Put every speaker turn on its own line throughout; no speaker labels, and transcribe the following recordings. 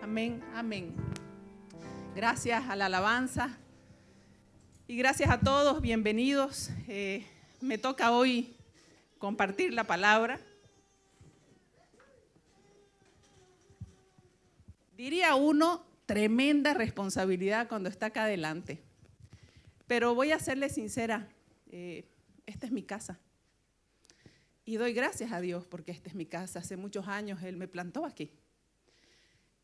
Amén, amén. Gracias a la alabanza y gracias a todos, bienvenidos. Me toca hoy compartir la palabra. Diría uno, tremenda responsabilidad cuando está acá adelante. Pero voy a serle sincera, esta es mi casa. Y doy gracias a Dios porque esta es mi casa. Hace muchos años Él me plantó aquí.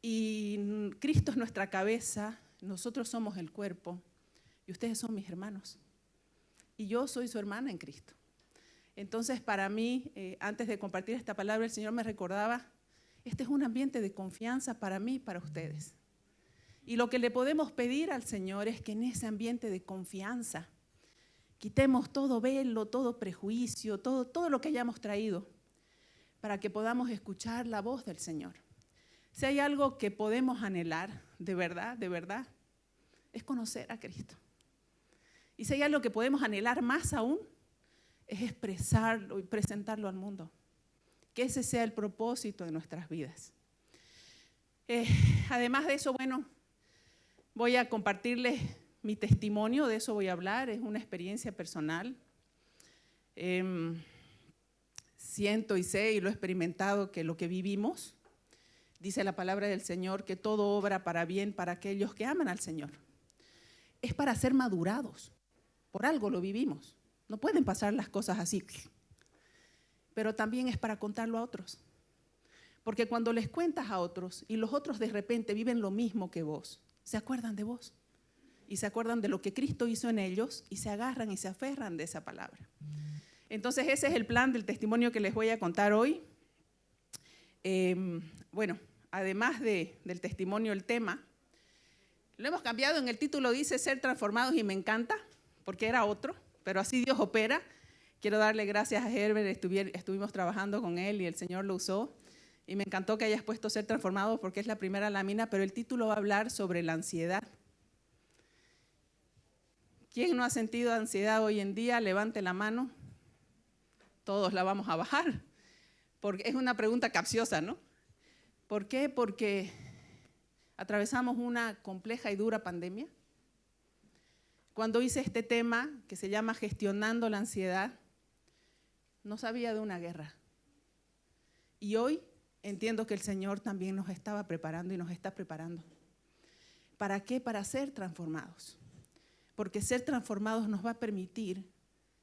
Y Cristo es nuestra cabeza, nosotros somos el cuerpo y ustedes son mis hermanos. Y yo soy su hermana en Cristo. Entonces, para mí, antes de compartir esta palabra, el Señor me recordaba, este es un ambiente de confianza para mí y para ustedes. Y lo que le podemos pedir al Señor es que en ese ambiente de confianza quitemos todo velo, todo prejuicio, todo lo que hayamos traído para que podamos escuchar la voz del Señor. Si hay algo que podemos anhelar, de verdad, es conocer a Cristo. Y si hay algo que podemos anhelar más aún, es expresarlo y presentarlo al mundo. Que ese sea el propósito de nuestras vidas. Además de eso, bueno, voy a compartirles mi testimonio, de eso voy a hablar, es una experiencia personal. Siento y sé y lo he experimentado que lo que vivimos, dice la palabra del Señor, que todo obra para bien para aquellos que aman al Señor. Es para ser madurados, por algo lo vivimos. No pueden pasar las cosas así. Pero también es para contarlo a otros. Porque cuando les cuentas a otros y los otros de repente viven lo mismo que vos, se acuerdan de vos y se acuerdan de lo que Cristo hizo en ellos y se agarran y se aferran de esa palabra. Entonces ese es el plan del testimonio que les voy a contar hoy. Bueno, además del testimonio, el tema, lo hemos cambiado, en el título dice ser transformados y me encanta, porque era otro, pero así Dios opera. Quiero darle gracias a Herbert, estuvimos trabajando con él y el Señor lo usó. Y me encantó que hayas puesto ser transformados porque es la primera lámina, pero el título va a hablar sobre la ansiedad. ¿Quién no ha sentido ansiedad hoy en día? Levante la mano. Todos la vamos a bajar, porque es una pregunta capciosa, ¿no? ¿Por qué? Porque atravesamos una compleja y dura pandemia. Cuando hice este tema, que se llama Gestionando la Ansiedad, no sabía de una guerra. Y hoy entiendo que el Señor también nos estaba preparando y nos está preparando. ¿Para qué? Para ser transformados. Porque ser transformados nos va a permitir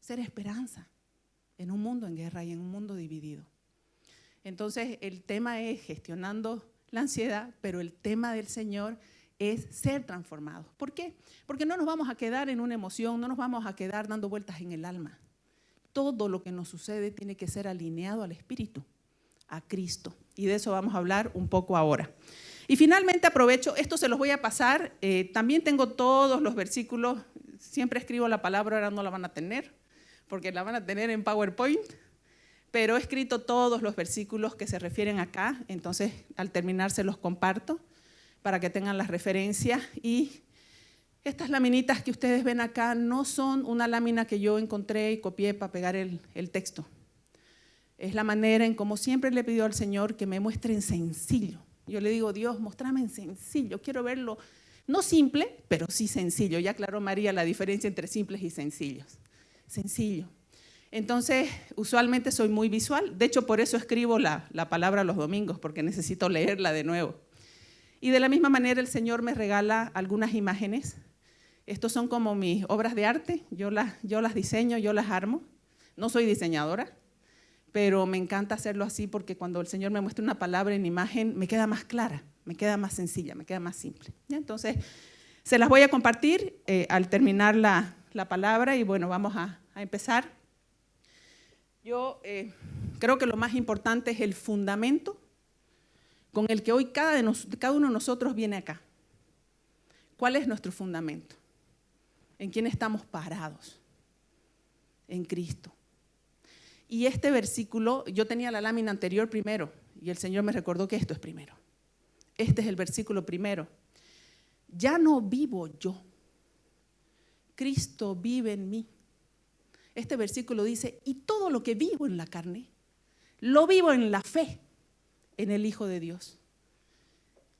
ser esperanza en un mundo en guerra y en un mundo dividido. Entonces, el tema es gestionando la ansiedad, pero el tema del Señor es ser transformados. ¿Por qué? Porque no nos vamos a quedar en una emoción, no nos vamos a quedar dando vueltas en el alma. Todo lo que nos sucede tiene que ser alineado al Espíritu, a Cristo. Y de eso vamos a hablar un poco ahora. Y finalmente aprovecho, esto se los voy a pasar, también tengo todos los versículos, siempre escribo la palabra, ahora no la van a tener, porque la van a tener en PowerPoint, pero he escrito todos los versículos que se refieren acá, entonces al terminar se los comparto para que tengan las referencias. Y estas laminitas que ustedes ven acá no son una lámina que yo encontré y copié para pegar el texto. Es la manera en como siempre le pido al Señor que me muestre en sencillo. Yo le digo, Dios, muéstrame en sencillo, quiero verlo, no simple, pero sí sencillo. Ya aclaró María la diferencia entre simples y sencillos. Sencillo. Entonces, usualmente soy muy visual, de hecho por eso escribo la palabra los domingos, porque necesito leerla de nuevo. Y de la misma manera el Señor me regala algunas imágenes. Estos son como mis obras de arte, yo las diseño, yo las armo. No soy diseñadora, pero me encanta hacerlo así porque cuando el Señor me muestra una palabra en imagen, me queda más clara, me queda más sencilla, me queda más simple. ¿Ya? Entonces, se las voy a compartir al terminar la palabra y bueno, vamos a empezar. Yo creo que lo más importante es el fundamento con el que hoy cada uno de nosotros viene acá. ¿Cuál es nuestro fundamento? ¿En quién estamos parados? En Cristo. Y este versículo, yo tenía la lámina anterior primero y el Señor me recordó que esto es primero. Este es el versículo primero. Ya no vivo yo, Cristo vive en mí. Este versículo dice, y todo lo que vivo en la carne, lo vivo en la fe en el Hijo de Dios.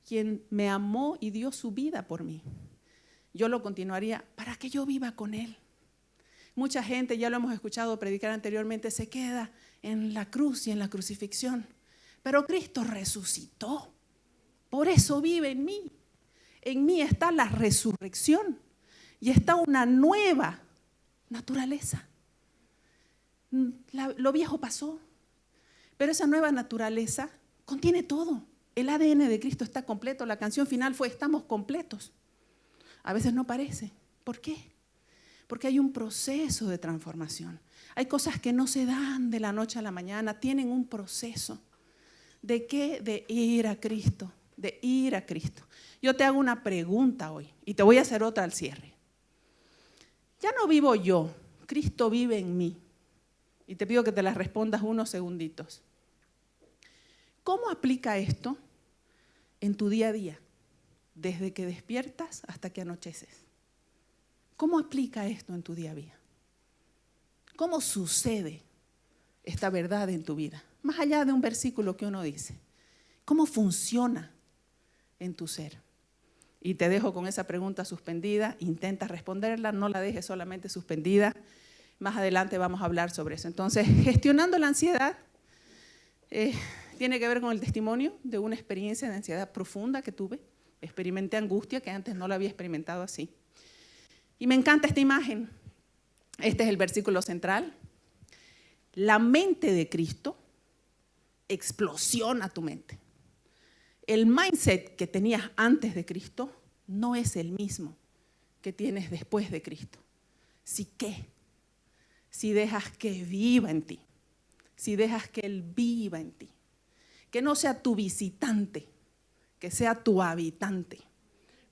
quien me amó y dio su vida por mí. Yo lo continuaría para que yo viva con Él. Mucha gente, ya lo hemos escuchado predicar anteriormente, se queda en la cruz y en la crucifixión. Pero Cristo resucitó. Por eso vive en mí. En mí está la resurrección y está una nueva naturaleza. Lo viejo pasó, pero esa nueva naturaleza contiene todo. El ADN de Cristo está completo. La canción final fue estamos completos. A veces no parece. ¿Por qué? Porque hay un proceso de transformación. Hay cosas que no se dan de la noche a la mañana, tienen un proceso. ¿De qué? De ir a Cristo, de ir a Cristo. Yo te hago una pregunta hoy y te voy a hacer otra al cierre. Ya no vivo yo, Cristo vive en mí. Y te pido que te las respondas unos segunditos. ¿Cómo aplica esto en tu día a día? Desde que despiertas hasta que anocheces. ¿Cómo aplica esto en tu día a día? ¿Cómo sucede esta verdad en tu vida? Más allá de un versículo que uno dice. ¿Cómo funciona en tu ser? Y te dejo con esa pregunta suspendida. Intenta responderla, no la dejes solamente suspendida. Más adelante vamos a hablar sobre eso. Entonces, gestionando la ansiedad tiene que ver con el testimonio de una experiencia de ansiedad profunda que tuve. Experimenté angustia que antes no la había experimentado así. Y me encanta esta imagen. Este es el versículo central. La mente de Cristo explosiona tu mente. El mindset que tenías antes de Cristo no es el mismo que tienes después de Cristo. ¿Sí qué? Si dejas que viva en ti, si dejas que Él viva en ti, que no sea tu visitante, que sea tu habitante.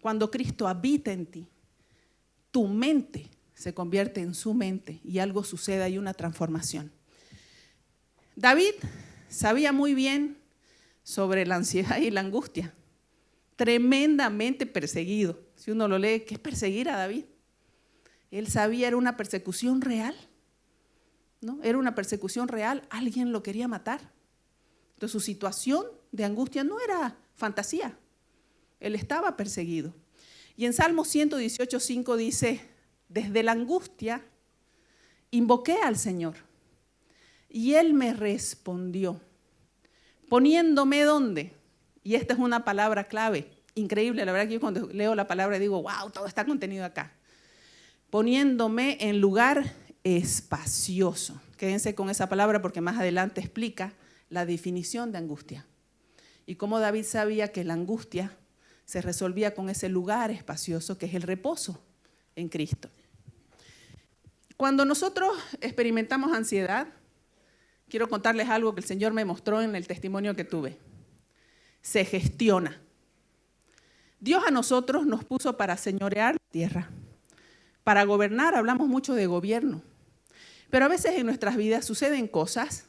Cuando Cristo habita en ti, tu mente se convierte en su mente y algo sucede, hay una transformación. David sabía muy bien sobre la ansiedad y la angustia, tremendamente perseguido. Si uno lo lee, ¿qué es perseguir a David? Él sabía, era una persecución real, ¿no? Era una persecución real, alguien lo quería matar. Entonces su situación de angustia no era fantasía, él estaba perseguido. Y en Salmo 118:5 dice, desde la angustia invoqué al Señor y Él me respondió, poniéndome ¿dónde? Y esta es una palabra clave, increíble, la verdad que yo cuando leo la palabra digo, wow, todo está contenido acá. Poniéndome en lugar espacioso. Quédense con esa palabra porque más adelante explica la definición de angustia. Y cómo David sabía que la angustia se resolvía con ese lugar espacioso que es el reposo en Cristo. Cuando nosotros experimentamos ansiedad, quiero contarles algo que el Señor me mostró en el testimonio que tuve. Se gestiona. Dios a nosotros nos puso para señorear la tierra. Para gobernar, hablamos mucho de gobierno. Pero a veces en nuestras vidas suceden cosas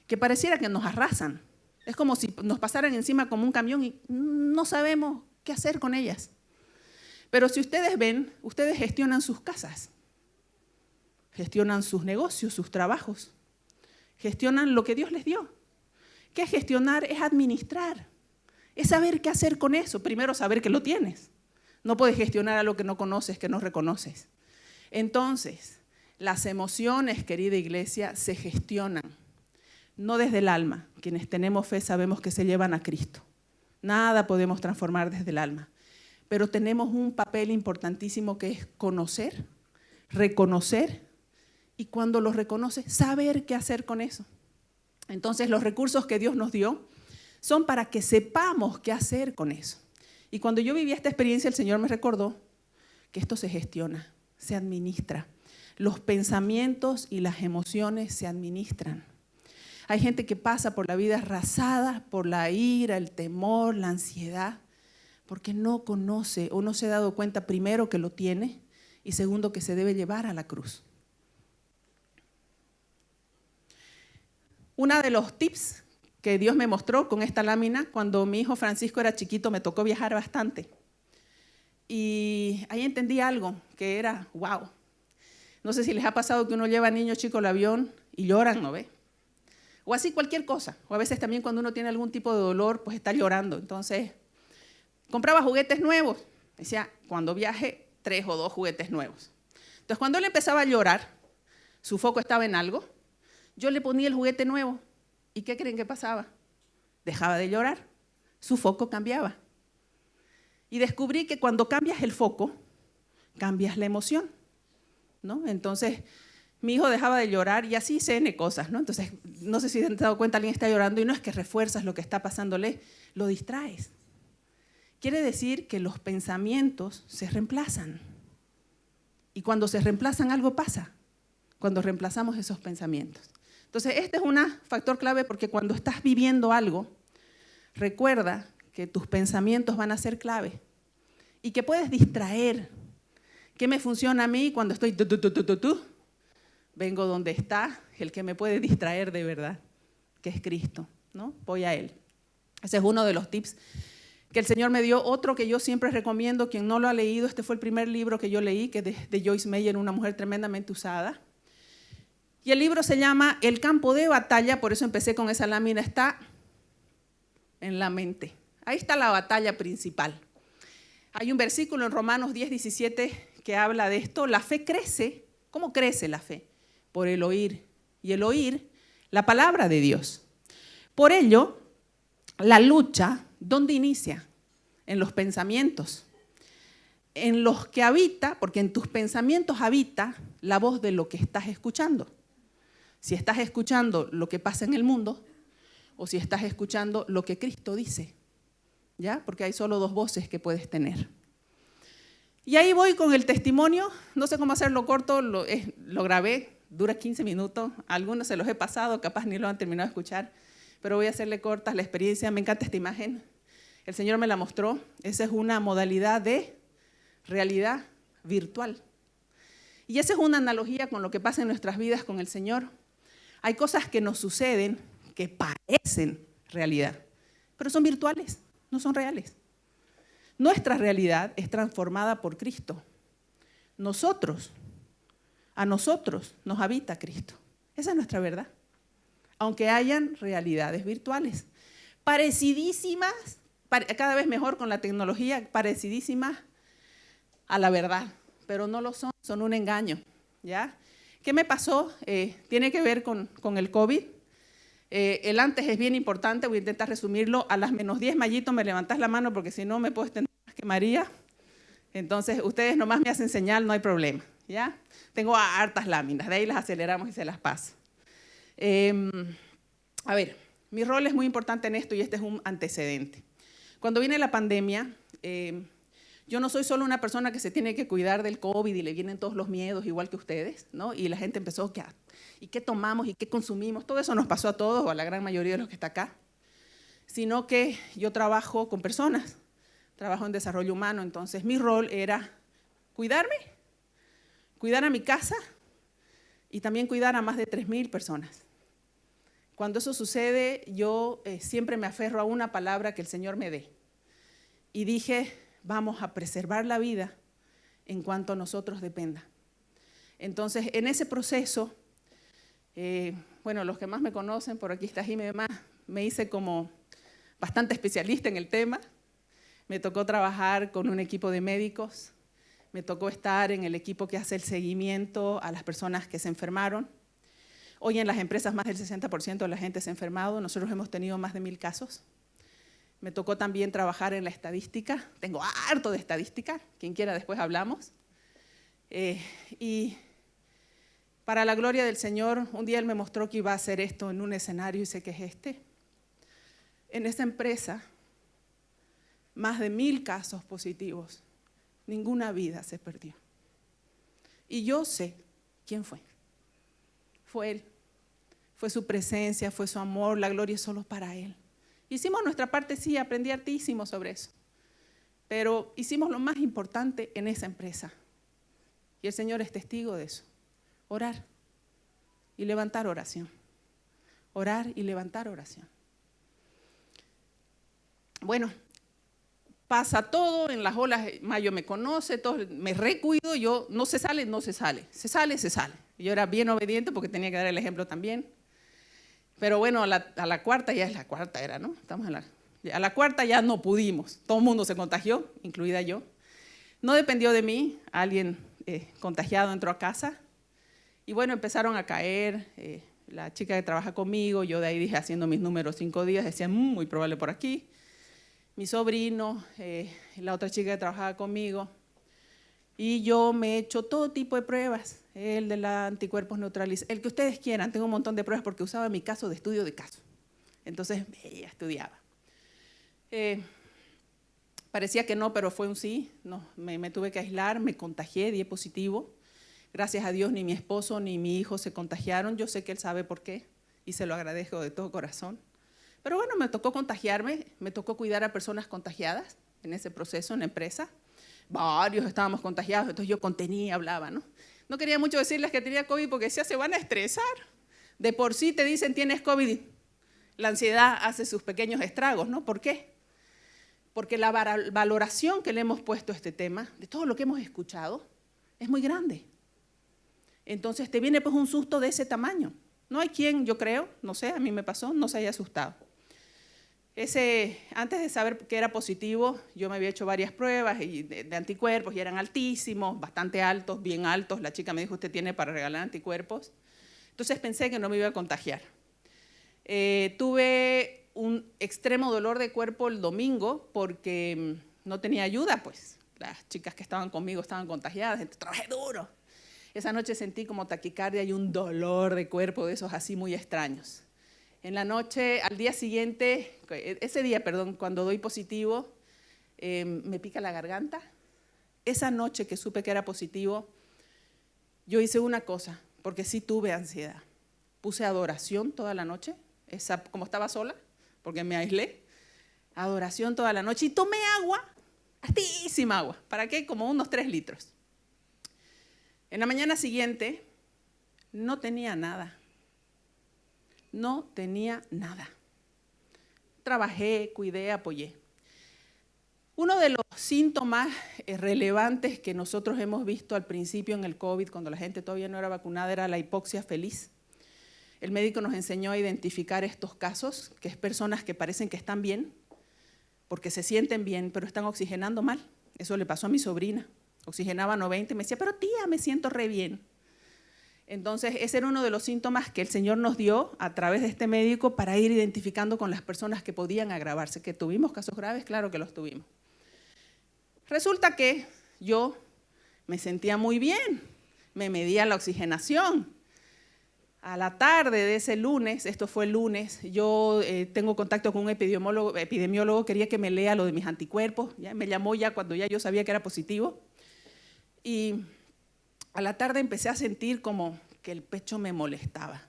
que pareciera que nos arrasan. Es como si nos pasaran encima como un camión y no sabemos qué hacer con ellas. Pero si ustedes ven, ustedes gestionan sus casas, gestionan sus negocios, sus trabajos, gestionan lo que Dios les dio. ¿Qué es gestionar? Es administrar, es saber qué hacer con eso. Primero saber que lo tienes. No puedes gestionar algo que no conoces, que no reconoces. Entonces, las emociones, querida iglesia, se gestionan, no desde el alma. Quienes tenemos fe sabemos que se llevan a Cristo. Nada podemos transformar desde el alma. Pero tenemos un papel importantísimo que es conocer, reconocer y cuando lo reconoces, saber qué hacer con eso. Entonces, los recursos que Dios nos dio son para que sepamos qué hacer con eso. Y cuando yo viví esta experiencia, el Señor me recordó que esto se gestiona, se administra. Los pensamientos y las emociones se administran. Hay gente que pasa por la vida arrasada por la ira, el temor, la ansiedad, porque no conoce o no se ha dado cuenta primero que lo tiene y segundo que se debe llevar a la cruz. Uno de los tips que Dios me mostró con esta lámina, cuando mi hijo Francisco era chiquito, me tocó viajar bastante. Y ahí entendí algo que era, wow. No sé si les ha pasado que uno lleva a niños chicos al avión y lloran, ¿no ve? O así cualquier cosa. O a veces también cuando uno tiene algún tipo de dolor, pues está llorando. Entonces, compraba juguetes nuevos. Decía, cuando viaje, 3 o 2 juguetes nuevos. Entonces, cuando él empezaba a llorar, su foco estaba en algo, yo le ponía el juguete nuevo. ¿Y qué creen que pasaba? Dejaba de llorar, su foco cambiaba. Y descubrí que cuando cambias el foco, cambias la emoción, ¿no? Entonces, mi hijo dejaba de llorar y así se N cosas, ¿no? Entonces, no sé si se han dado cuenta, alguien está llorando y no es que refuerzas lo que está pasándole, lo distraes. Quiere decir que los pensamientos se reemplazan. Y cuando se reemplazan, algo pasa, cuando reemplazamos esos pensamientos. Entonces, este es un factor clave porque cuando estás viviendo algo, recuerda que tus pensamientos van a ser clave y que puedes distraer. ¿Qué me funciona a mí cuando estoy vengo donde está el que me puede distraer de verdad, que es Cristo, ¿no? Voy a Él. Ese es uno de los tips que el Señor me dio. Otro que yo siempre recomiendo, quien no lo ha leído, este fue el primer libro que yo leí, que es de Joyce Meyer, una mujer tremendamente usada. Y el libro se llama El campo de batalla, por eso empecé con esa lámina, está en la mente. Ahí está la batalla principal. Hay un versículo en Romanos 10:17 que habla de esto. La fe crece. ¿Cómo crece la fe? Por el oír. Y el oír, la palabra de Dios. Por ello, la lucha, ¿dónde inicia? En los pensamientos. En los que habita, porque en tus pensamientos habita la voz de lo que estás escuchando. Si estás escuchando lo que pasa en el mundo o si estás escuchando lo que Cristo dice, ¿ya? Porque hay solo 2 voces que puedes tener. Y ahí voy con el testimonio, no sé cómo hacerlo corto, lo grabé, dura 15 minutos, algunos se los he pasado, capaz ni lo han terminado de escuchar, pero voy a hacerle cortas la experiencia. Me encanta esta imagen, el Señor me la mostró. Esa es una modalidad de realidad virtual. Y esa es una analogía con lo que pasa en nuestras vidas con el Señor. Hay cosas que nos suceden que parecen realidad, pero son virtuales, no son reales. Nuestra realidad es transformada por Cristo. A nosotros nos habita Cristo. Esa es nuestra verdad. Aunque hayan realidades virtuales, parecidísimas, cada vez mejor con la tecnología, parecidísimas a la verdad, pero no lo son, son un engaño, ¿ya? ¿Qué me pasó? Tiene que ver con el COVID. El antes es bien importante, voy a intentar resumirlo. A las -10, Mayito, me levantás la mano porque si no me puedo extender más que María. Entonces, ustedes nomás me hacen señal, no hay problema, ¿ya? Tengo hartas láminas, de ahí las aceleramos y se las paso. A ver, mi rol es muy importante en esto y este es un antecedente. Cuando viene la pandemia, yo no soy solo una persona que se tiene que cuidar del COVID y le vienen todos los miedos igual que ustedes, ¿no? Y la gente empezó, ¿y qué tomamos y qué consumimos? Todo eso nos pasó a todos o a la gran mayoría de los que está acá. Sino que yo trabajo con personas, trabajo en desarrollo humano, entonces mi rol era cuidarme, cuidar a mi casa y también cuidar a más de 3,000 personas. Cuando eso sucede, yo siempre me aferro a una palabra que el Señor me dé. Y dije, vamos a preservar la vida en cuanto a nosotros dependa. Entonces, en ese proceso, bueno, los que más me conocen, por aquí está Jimmy, me hice como bastante especialista en el tema. Me tocó trabajar con un equipo de médicos, me tocó estar en el equipo que hace el seguimiento a las personas que se enfermaron. Hoy en las empresas más del 60% de la gente se ha enfermado, nosotros hemos tenido más de 1,000 casos. Me tocó también trabajar en la estadística, tengo harto de estadística, quien quiera después hablamos. Y para la gloria del Señor, un día Él me mostró que iba a hacer esto en un escenario y sé que es este. En esa empresa, más de 1,000 casos positivos, ninguna vida se perdió. Y yo sé quién fue. Fue Él, fue su presencia, fue su amor, la gloria es solo para Él. Hicimos nuestra parte, sí, aprendí hartísimo sobre eso, pero hicimos lo más importante en esa empresa. Y el Señor es testigo de eso. Orar y levantar oración. Orar y levantar oración. Bueno, pasa todo, en las olas, Mayo me conoce, todo, me recuido, yo no se sale, se sale. Yo era bien obediente porque tenía que dar el ejemplo también. Pero bueno, a la cuarta, ya es la cuarta era, ¿no? Estamos en la A la cuarta ya no pudimos. Todo el mundo se contagió, incluida yo. No dependió de mí, alguien contagiado entró a casa. Y bueno, empezaron a caer. La chica que trabaja conmigo, yo de ahí dije, haciendo mis números 5 días, decía, muy probable por aquí. Mi sobrino, la otra chica que trabajaba conmigo. Y yo me he hecho todo tipo de pruebas. El de la anticuerpos neutralizados, el que ustedes quieran. Tengo un montón de pruebas porque usaba mi caso de estudio de caso. Entonces, ella estudiaba. Parecía que no, pero fue un sí. No, me tuve que aislar, me contagié, di positivo. Gracias a Dios ni mi esposo ni mi hijo se contagiaron. Yo sé que él sabe por qué y se lo agradezco de todo corazón. Pero bueno, me tocó contagiarme, me tocó cuidar a personas contagiadas en ese proceso en la empresa. Varios estábamos contagiados, entonces yo contenía, hablaba, ¿no? No quería mucho decirles que tenía COVID porque decía, se van a estresar. De por sí te dicen tienes COVID. La ansiedad hace sus pequeños estragos, ¿no? ¿Por qué? Porque la valoración que le hemos puesto a este tema, de todo lo que hemos escuchado, es muy grande. Entonces te viene pues un susto de ese tamaño. No hay quien, yo creo, no sé, a mí me pasó, no se haya asustado. Antes de saber que era positivo, yo me había hecho varias pruebas de anticuerpos y eran altísimos, bastante altos, bien altos. La chica me dijo, usted tiene para regalar anticuerpos. Entonces pensé que no me iba a contagiar. Tuve un extremo dolor de cuerpo el domingo porque no tenía ayuda, pues. Las chicas que estaban conmigo estaban contagiadas, entonces trabajé duro. Esa noche sentí como taquicardia y un dolor de cuerpo de esos así muy extraños. En la noche, al día siguiente, cuando doy positivo, me pica la garganta. Esa noche que supe que era positivo, yo hice una cosa, porque sí tuve ansiedad. Puse adoración toda la noche, como estaba sola, porque me aislé, adoración toda la noche y tomé agua, hartísima agua. ¿Para qué? Como unos 3 litros. En la mañana siguiente no tenía nada. No tenía nada. Trabajé, cuidé, apoyé. Uno de los síntomas relevantes que nosotros hemos visto al principio en el COVID, cuando la gente todavía no era vacunada, era la hipoxia feliz. El médico nos enseñó a identificar estos casos, que es personas que parecen que están bien, porque se sienten bien, pero están oxigenando mal. Eso le pasó a mi sobrina. Oxigenaba 90 y me decía, pero tía, me siento re bien. Entonces, ese era uno de los síntomas que el Señor nos dio a través de este médico para ir identificando con las personas que podían agravarse. ¿Que tuvimos casos graves? Claro que los tuvimos. Resulta que yo me sentía muy bien, me medía la oxigenación. A la tarde de ese lunes, esto fue el lunes, yo tengo contacto con un epidemiólogo, quería que me lea lo de mis anticuerpos, ¿ya? Me llamó ya cuando ya yo sabía que era positivo. Y a la tarde empecé a sentir como que el pecho me molestaba.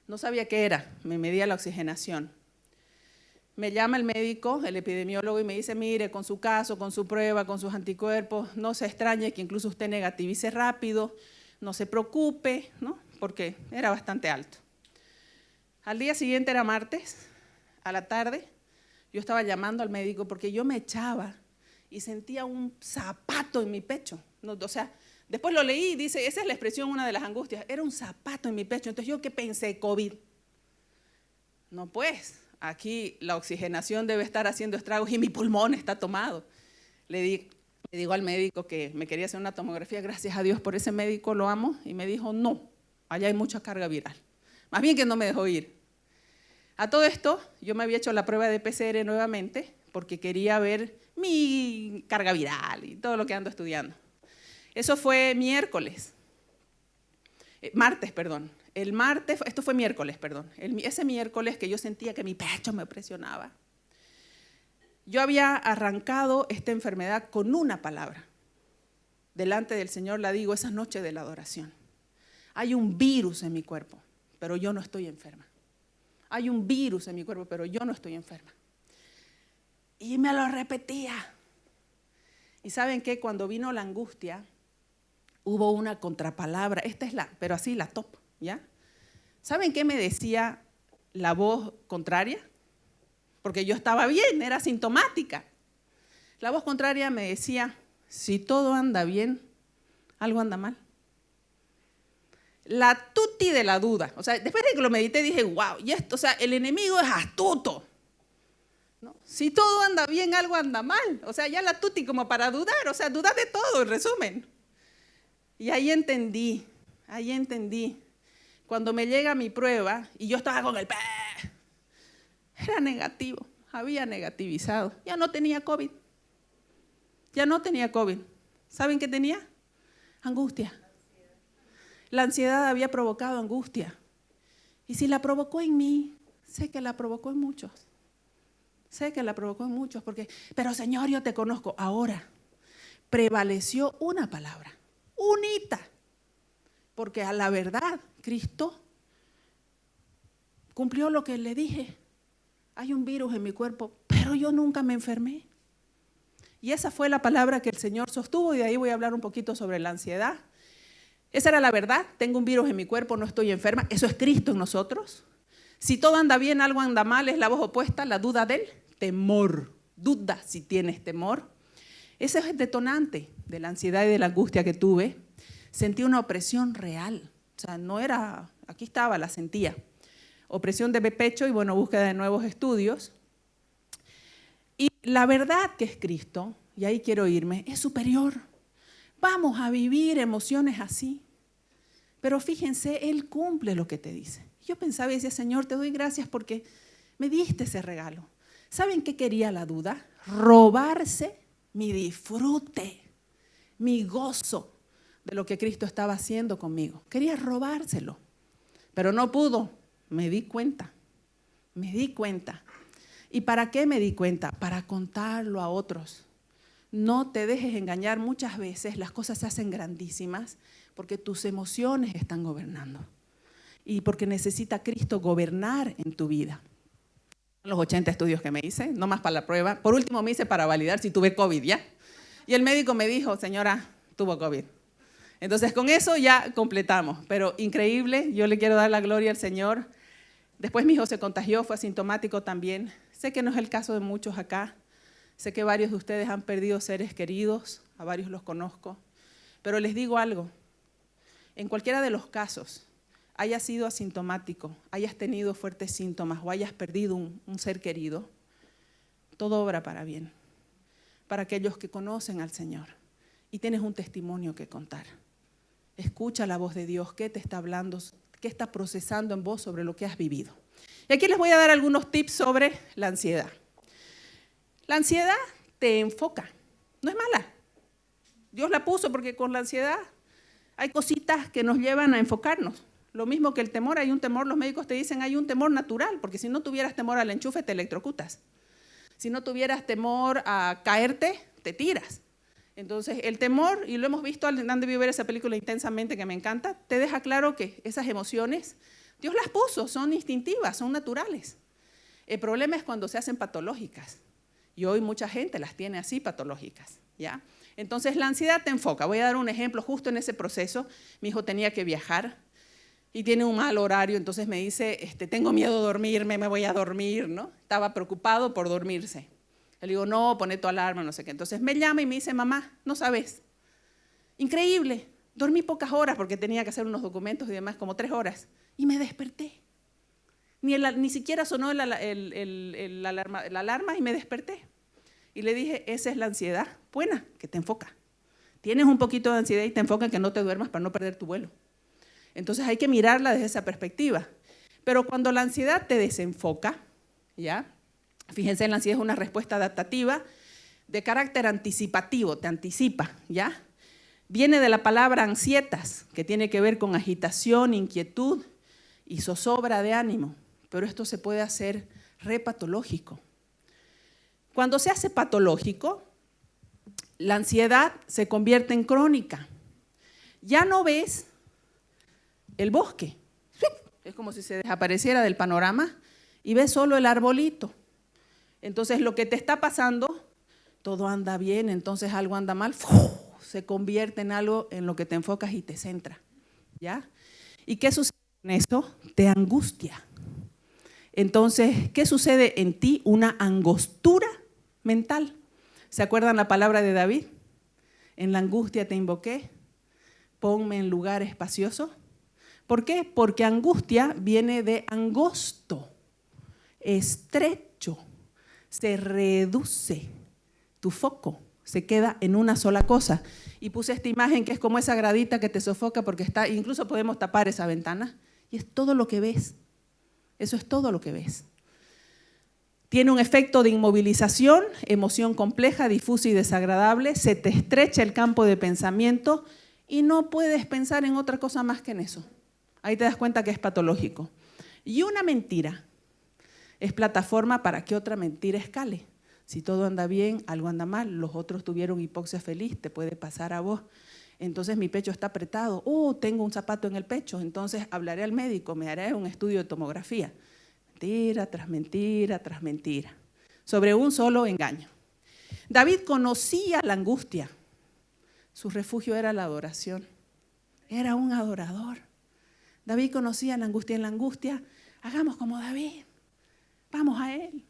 No sabía qué era, me medía la oxigenación. Me llama el médico, el epidemiólogo, y me dice, mire, con su caso, con su prueba, con sus anticuerpos, no se extrañe que incluso usted negativice rápido, no se preocupe, ¿no? Porque era bastante alto. Al día siguiente era martes, a la tarde, yo estaba llamando al médico porque yo me echaba y sentía un zapato en mi pecho. No, o sea, después lo leí y dice, esa es la expresión, una de las angustias, era un zapato en mi pecho. Entonces yo, ¿qué pensé? COVID. No, pues, aquí la oxigenación debe estar haciendo estragos y mi pulmón está tomado. Le digo al médico que me quería hacer una tomografía, gracias a Dios por ese médico, lo amo, y me dijo, no, allá hay mucha carga viral. Más bien que no me dejó ir. A todo esto, yo me había hecho la prueba de PCR nuevamente porque quería ver mi carga viral y todo lo que ando estudiando. Eso fue martes. Esto fue miércoles, perdón. Ese miércoles que yo sentía que mi pecho me presionaba. Yo había arrancado esta enfermedad con una palabra. Delante del Señor la digo esa noche de la adoración. Hay un virus en mi cuerpo, pero yo no estoy enferma. Hay un virus en mi cuerpo, pero yo no estoy enferma. Y me lo repetía. Y ¿saben qué? Cuando vino la angustia, hubo una contrapalabra. Esta es pero así la top, ¿ya? ¿Saben qué me decía la voz contraria? Porque yo estaba bien, era sintomática. La voz contraria me decía, si todo anda bien, algo anda mal. La tuti de la duda. O sea, después de que lo medité dije, wow, y esto, o sea, el enemigo es astuto. ¿No? Si todo anda bien, algo anda mal. O sea, ya la tuti como para dudar, o sea, dudar de todo, en resumen. Y ahí entendí. Cuando me llega mi prueba y yo estaba con el era negativo, había negativizado. Ya no tenía COVID. ¿Saben qué tenía? Angustia. La ansiedad había provocado angustia. Y si la provocó en mí, sé que la provocó en muchos. Pero Señor, yo te conozco. Ahora, prevaleció una palabra, unita. Porque a la verdad, Cristo cumplió lo que le dije. Hay un virus en mi cuerpo, pero yo nunca me enfermé. Y esa fue la palabra que el Señor sostuvo, y de ahí voy a hablar un poquito sobre la ansiedad. Esa era la verdad, tengo un virus en mi cuerpo, no estoy enferma, eso es Cristo en nosotros. Si todo anda bien, algo anda mal, es la voz opuesta, la duda del temor. Duda si tienes temor. Ese es el detonante de la ansiedad y de la angustia que tuve. Sentí una opresión real, o sea, no era, aquí estaba, la sentía. Opresión de pecho y bueno, búsqueda de nuevos estudios. Y la verdad que es Cristo, y ahí quiero irme, es superior. Vamos a vivir emociones así. Pero fíjense, Él cumple lo que te dice. Yo pensaba y decía, Señor, te doy gracias porque me diste ese regalo. ¿Saben qué quería la duda? Robarse mi disfrute, mi gozo de lo que Cristo estaba haciendo conmigo. Quería robárselo, pero no pudo. Me di cuenta. ¿Y para qué me di cuenta? Para contarlo a otros. No te dejes engañar, muchas veces las cosas se hacen grandísimas porque tus emociones están gobernando y porque necesita Cristo gobernar en tu vida. Los 80 estudios que me hice, no más para la prueba. Por último me hice para validar si tuve COVID ya. Y el médico me dijo, señora, tuvo COVID. Entonces con eso ya completamos, pero increíble, yo le quiero dar la gloria al Señor. Después mi hijo se contagió, fue asintomático también. Sé que no es el caso de muchos acá. Sé que varios de ustedes han perdido seres queridos, a varios los conozco. Pero les digo algo, en cualquiera de los casos, hayas sido asintomático, hayas tenido fuertes síntomas o hayas perdido un ser querido, todo obra para bien, para aquellos que conocen al Señor y tienes un testimonio que contar. Escucha la voz de Dios, qué te está hablando, qué está procesando en vos sobre lo que has vivido. Y aquí les voy a dar algunos tips sobre la ansiedad. La ansiedad te enfoca, no es mala. Dios la puso porque con la ansiedad hay cositas que nos llevan a enfocarnos. Lo mismo que el temor, hay un temor, los médicos te dicen hay un temor natural, porque si no tuvieras temor al enchufe te electrocutas. Si no tuvieras temor a caerte, te tiras. Entonces el temor, y lo hemos visto, han debido ver esa película intensamente que me encanta, te deja claro que esas emociones, Dios las puso, son instintivas, son naturales. El problema es cuando se hacen patológicas. Y hoy mucha gente las tiene así patológicas, ¿ya? Entonces la ansiedad te enfoca. Voy a dar un ejemplo justo en ese proceso. Mi hijo tenía que viajar y tiene un mal horario, entonces me dice, tengo miedo de dormirme, me voy a dormir, ¿no? Estaba preocupado por dormirse. Le digo, no, poné tu alarma, no sé qué. Entonces me llama y me dice, mamá, no sabes. Increíble, dormí pocas horas porque tenía que hacer unos documentos y demás, como 3 horas. Y me desperté. Ni siquiera sonó la alarma y me desperté. Y le dije, esa es la ansiedad buena, que te enfoca. Tienes un poquito de ansiedad y te enfoca en que no te duermas para no perder tu vuelo. Entonces hay que mirarla desde esa perspectiva. Pero cuando la ansiedad te desenfoca, ¿ya? Fíjense, la ansiedad es una respuesta adaptativa de carácter anticipativo, te anticipa, ¿ya? Viene de la palabra ansietas, que tiene que ver con agitación, inquietud y zozobra de ánimo. Pero esto se puede hacer repatológico. Cuando se hace patológico, la ansiedad se convierte en crónica. Ya no ves el bosque. Es como si se desapareciera del panorama y ves solo el arbolito. Entonces lo que te está pasando, todo anda bien, entonces algo anda mal, se convierte en algo en lo que te enfocas y te centra, ¿ya? ¿Y qué sucede con eso? Te angustia. Entonces, ¿qué sucede en ti? Una angostura mental. ¿Se acuerdan la palabra de David? En la angustia te invoqué, ponme en lugar espacioso. ¿Por qué? Porque angustia viene de angosto, estrecho. se reduce tu foco, se queda en una sola cosa. Y puse esta imagen que es como esa gradita que te sofoca porque está, incluso podemos tapar esa ventana, y es todo lo que ves. Eso es todo lo que ves. Tiene un efecto de inmovilización, emoción compleja, difusa y desagradable, se te estrecha el campo de pensamiento y no puedes pensar en otra cosa más que en eso. Ahí te das cuenta que es patológico. Y una mentira es plataforma para que otra mentira escale. Si todo anda bien, algo anda mal, los otros tuvieron hipoxia feliz, te puede pasar a vos. Entonces mi pecho está apretado, tengo un zapato en el pecho, entonces hablaré al médico, me haré un estudio de tomografía. Mentira tras mentira tras mentira, sobre un solo engaño. David conocía la angustia, su refugio era la adoración, era un adorador. David conocía la angustia, en la angustia hagamos como David, vamos a él.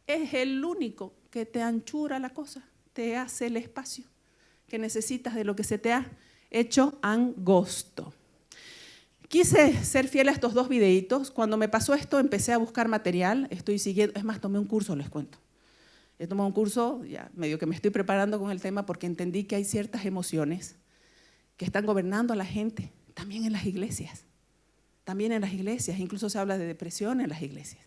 Es el único que te anchura la cosa, te hace el espacio que necesitas de lo que se te ha hecho angosto. Quise ser fiel a estos 2 videitos. Cuando me pasó esto, empecé a buscar material. Estoy siguiendo, es más, tomé un curso, les cuento. He tomado un curso, ya medio que me estoy preparando con el tema porque entendí que hay ciertas emociones que están gobernando a la gente, también en las iglesias. También en las iglesias, incluso se habla de depresión en las iglesias.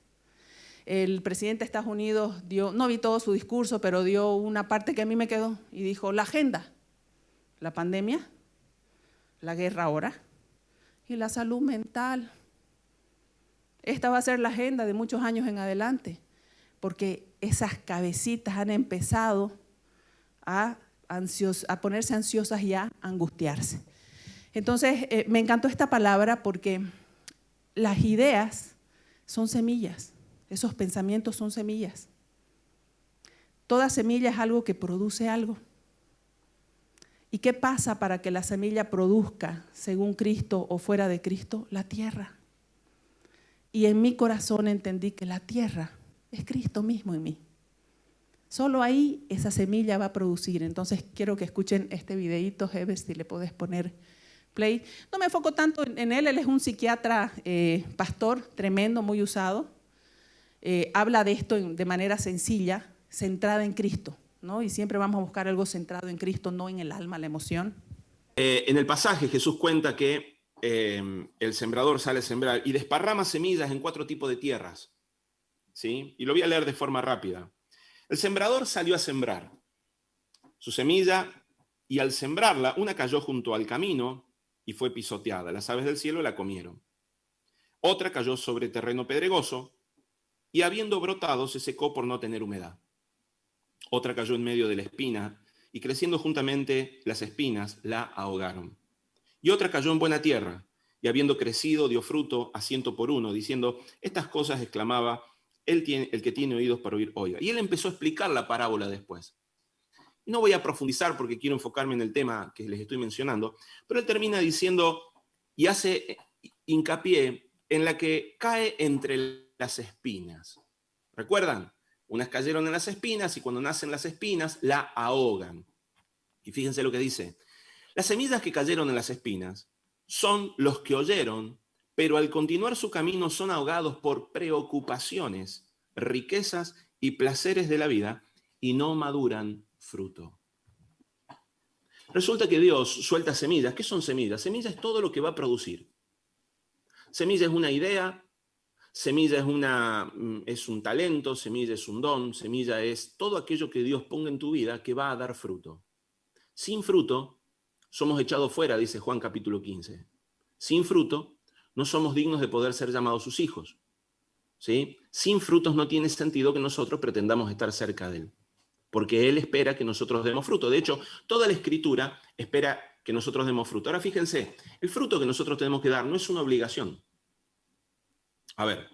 El presidente de Estados Unidos dio, no vi todo su discurso, pero dio una parte que a mí me quedó y dijo, la agenda, la pandemia, la guerra ahora, y la salud mental. Esta va a ser la agenda de muchos años en adelante, porque esas cabecitas han empezado a ponerse ansiosas y a angustiarse. Entonces, me encantó esta palabra porque las ideas son semillas, esos pensamientos son semillas. Toda semilla es algo que produce algo. ¿Y qué pasa para que la semilla produzca según Cristo o fuera de Cristo? La tierra. Y en mi corazón entendí que la tierra es Cristo mismo en mí. Solo ahí esa semilla va a producir. Entonces quiero que escuchen este videíto, Heber, si le puedes poner play. No me enfoco tanto en él es un psiquiatra, pastor, tremendo, muy usado. Habla de esto de manera sencilla, centrada en Cristo, ¿no? Y siempre vamos a buscar algo centrado en Cristo, no en el alma, la emoción.
En el pasaje Jesús cuenta que el sembrador sale a sembrar y desparrama semillas en 4 tipos de tierras, ¿sí? Y lo voy a leer de forma rápida. El sembrador salió a sembrar su semilla y al sembrarla, una cayó junto al camino y fue pisoteada. Las aves del cielo la comieron. Otra cayó sobre terreno pedregoso y habiendo brotado se secó por no tener humedad. Otra cayó en medio de la espina y creciendo juntamente las espinas la ahogaron. Y otra cayó en buena tierra y habiendo crecido dio fruto a 100 por 1, diciendo, estas cosas exclamaba el que tiene oídos para oír, oiga. Y él empezó a explicar la parábola después. No voy a profundizar porque quiero enfocarme en el tema que les estoy mencionando, pero él termina diciendo y hace hincapié en la que cae entre las espinas. ¿Recuerdan? Unas cayeron en las espinas y cuando nacen las espinas la ahogan. Y fíjense lo que dice. Las semillas que cayeron en las espinas son los que oyeron, pero al continuar su camino son ahogados por preocupaciones, riquezas y placeres de la vida y no maduran fruto. Resulta que Dios suelta semillas. ¿Qué son semillas? Semilla es todo lo que va a producir. Semilla es una idea, semilla es un talento, semilla es un don, semilla es todo aquello que Dios ponga en tu vida que va a dar fruto. Sin fruto, somos echados fuera, dice Juan capítulo 15. Sin fruto, no somos dignos de poder ser llamados sus hijos. ¿Sí? Sin frutos no tiene sentido que nosotros pretendamos estar cerca de Él, porque Él espera que nosotros demos fruto. De hecho, toda la Escritura espera que nosotros demos fruto. Ahora fíjense, el fruto que nosotros tenemos que dar no es una obligación. A ver,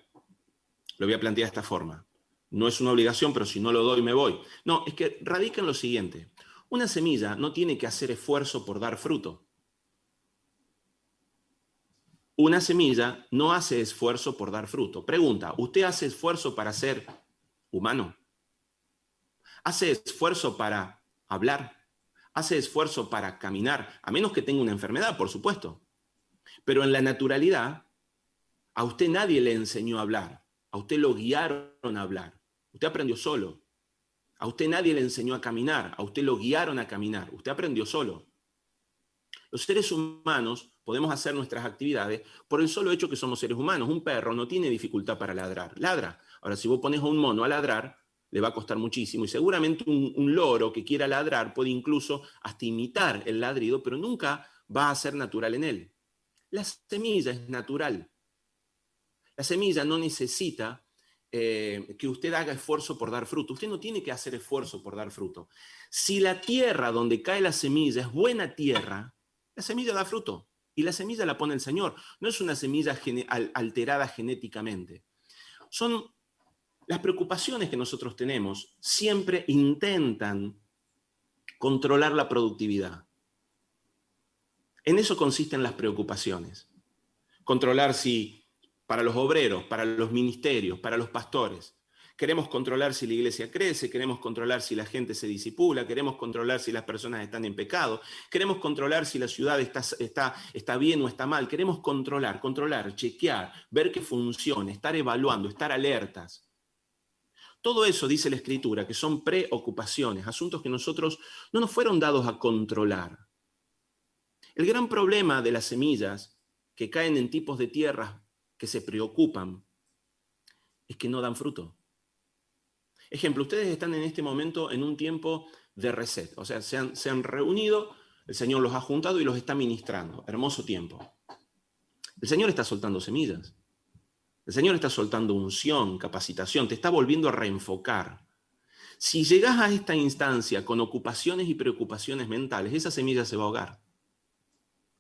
lo voy a plantear de esta forma. No es una obligación, pero si no lo doy me voy. No, es que radica en lo siguiente. Una semilla no tiene que hacer esfuerzo por dar fruto. Una semilla no hace esfuerzo por dar fruto. Pregunta, ¿usted hace esfuerzo para ser humano? ¿Hace esfuerzo para hablar? ¿Hace esfuerzo para caminar? A menos que tenga una enfermedad, por supuesto. Pero en la naturalidad, a usted nadie le enseñó a hablar. A usted lo guiaron a hablar. Usted aprendió solo. A usted nadie le enseñó a caminar, a usted lo guiaron a caminar, usted aprendió solo. Los seres humanos podemos hacer nuestras actividades por el solo hecho que somos seres humanos. Un perro no tiene dificultad para ladrar, ladra. Ahora, si vos pones a un mono a ladrar, le va a costar muchísimo. Y seguramente un loro que quiera ladrar puede incluso hasta imitar el ladrido, pero nunca va a ser natural en él. La semilla es natural. La semilla no necesita que usted haga esfuerzo por dar fruto. Usted no tiene que hacer esfuerzo por dar fruto. Si la tierra donde cae la semilla es buena tierra, la semilla da fruto. Y la semilla la pone el Señor. No es una semilla alterada genéticamente. Son las preocupaciones que nosotros tenemos, siempre intentan controlar la productividad. En eso consisten las preocupaciones. Controlar si para los obreros, para los ministerios, para los pastores, queremos controlar si la iglesia crece, queremos controlar si la gente se disipula, queremos controlar si las personas están en pecado, queremos controlar si la ciudad está bien o está mal, queremos controlar, chequear, ver que funcione, estar evaluando, estar alertas. Todo eso, dice la Escritura, que son preocupaciones, asuntos que nosotros no nos fueron dados a controlar. El gran problema de las semillas que caen en tipos de tierras que se preocupan es que no dan fruto. Ejemplo, ustedes están en este momento en un tiempo de reset, o sea, se han reunido, el Señor los ha juntado y los está ministrando. Hermoso tiempo. El Señor está soltando semillas. El Señor está soltando unción, capacitación, te está volviendo a reenfocar. Si llegas a esta instancia con ocupaciones y preocupaciones mentales, esa semilla se va a ahogar.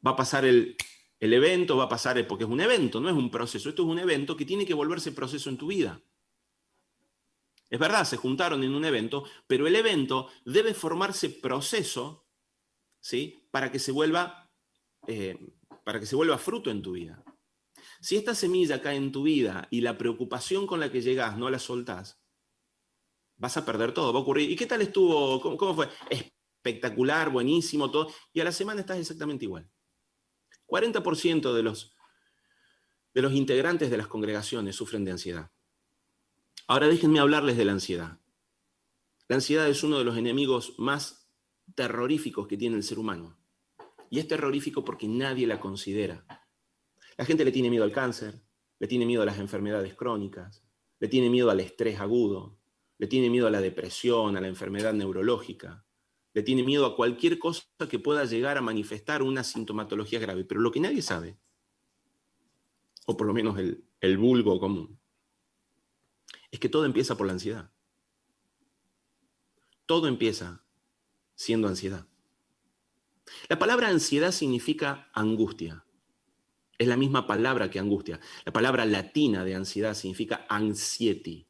Va a pasar el evento, va a pasar, porque es un evento, no es un proceso. Esto es un evento que tiene que volverse proceso en tu vida. Es verdad, se juntaron en un evento, pero el evento debe formarse proceso, ¿sí? para que se vuelva fruto en tu vida. Si esta semilla cae en tu vida y la preocupación con la que llegás no la soltás, vas a perder todo, va a ocurrir. ¿Y qué tal estuvo? ¿Cómo fue? Espectacular, buenísimo, todo. Y a la semana estás exactamente igual. 40% de los integrantes de las congregaciones sufren de ansiedad. Ahora déjenme hablarles de la ansiedad. La ansiedad es uno de los enemigos más terroríficos que tiene el ser humano. Y es terrorífico porque nadie la considera. La gente le tiene miedo al cáncer, le tiene miedo a las enfermedades crónicas, le tiene miedo al estrés agudo, le tiene miedo a la depresión, a la enfermedad neurológica, le tiene miedo a cualquier cosa que pueda llegar a manifestar una sintomatología grave. Pero lo que nadie sabe, o por lo menos el vulgo común, es que todo empieza por la ansiedad. Todo empieza siendo ansiedad. La palabra ansiedad significa angustia. Es la misma palabra que angustia. La palabra latina de ansiedad significa anxiety,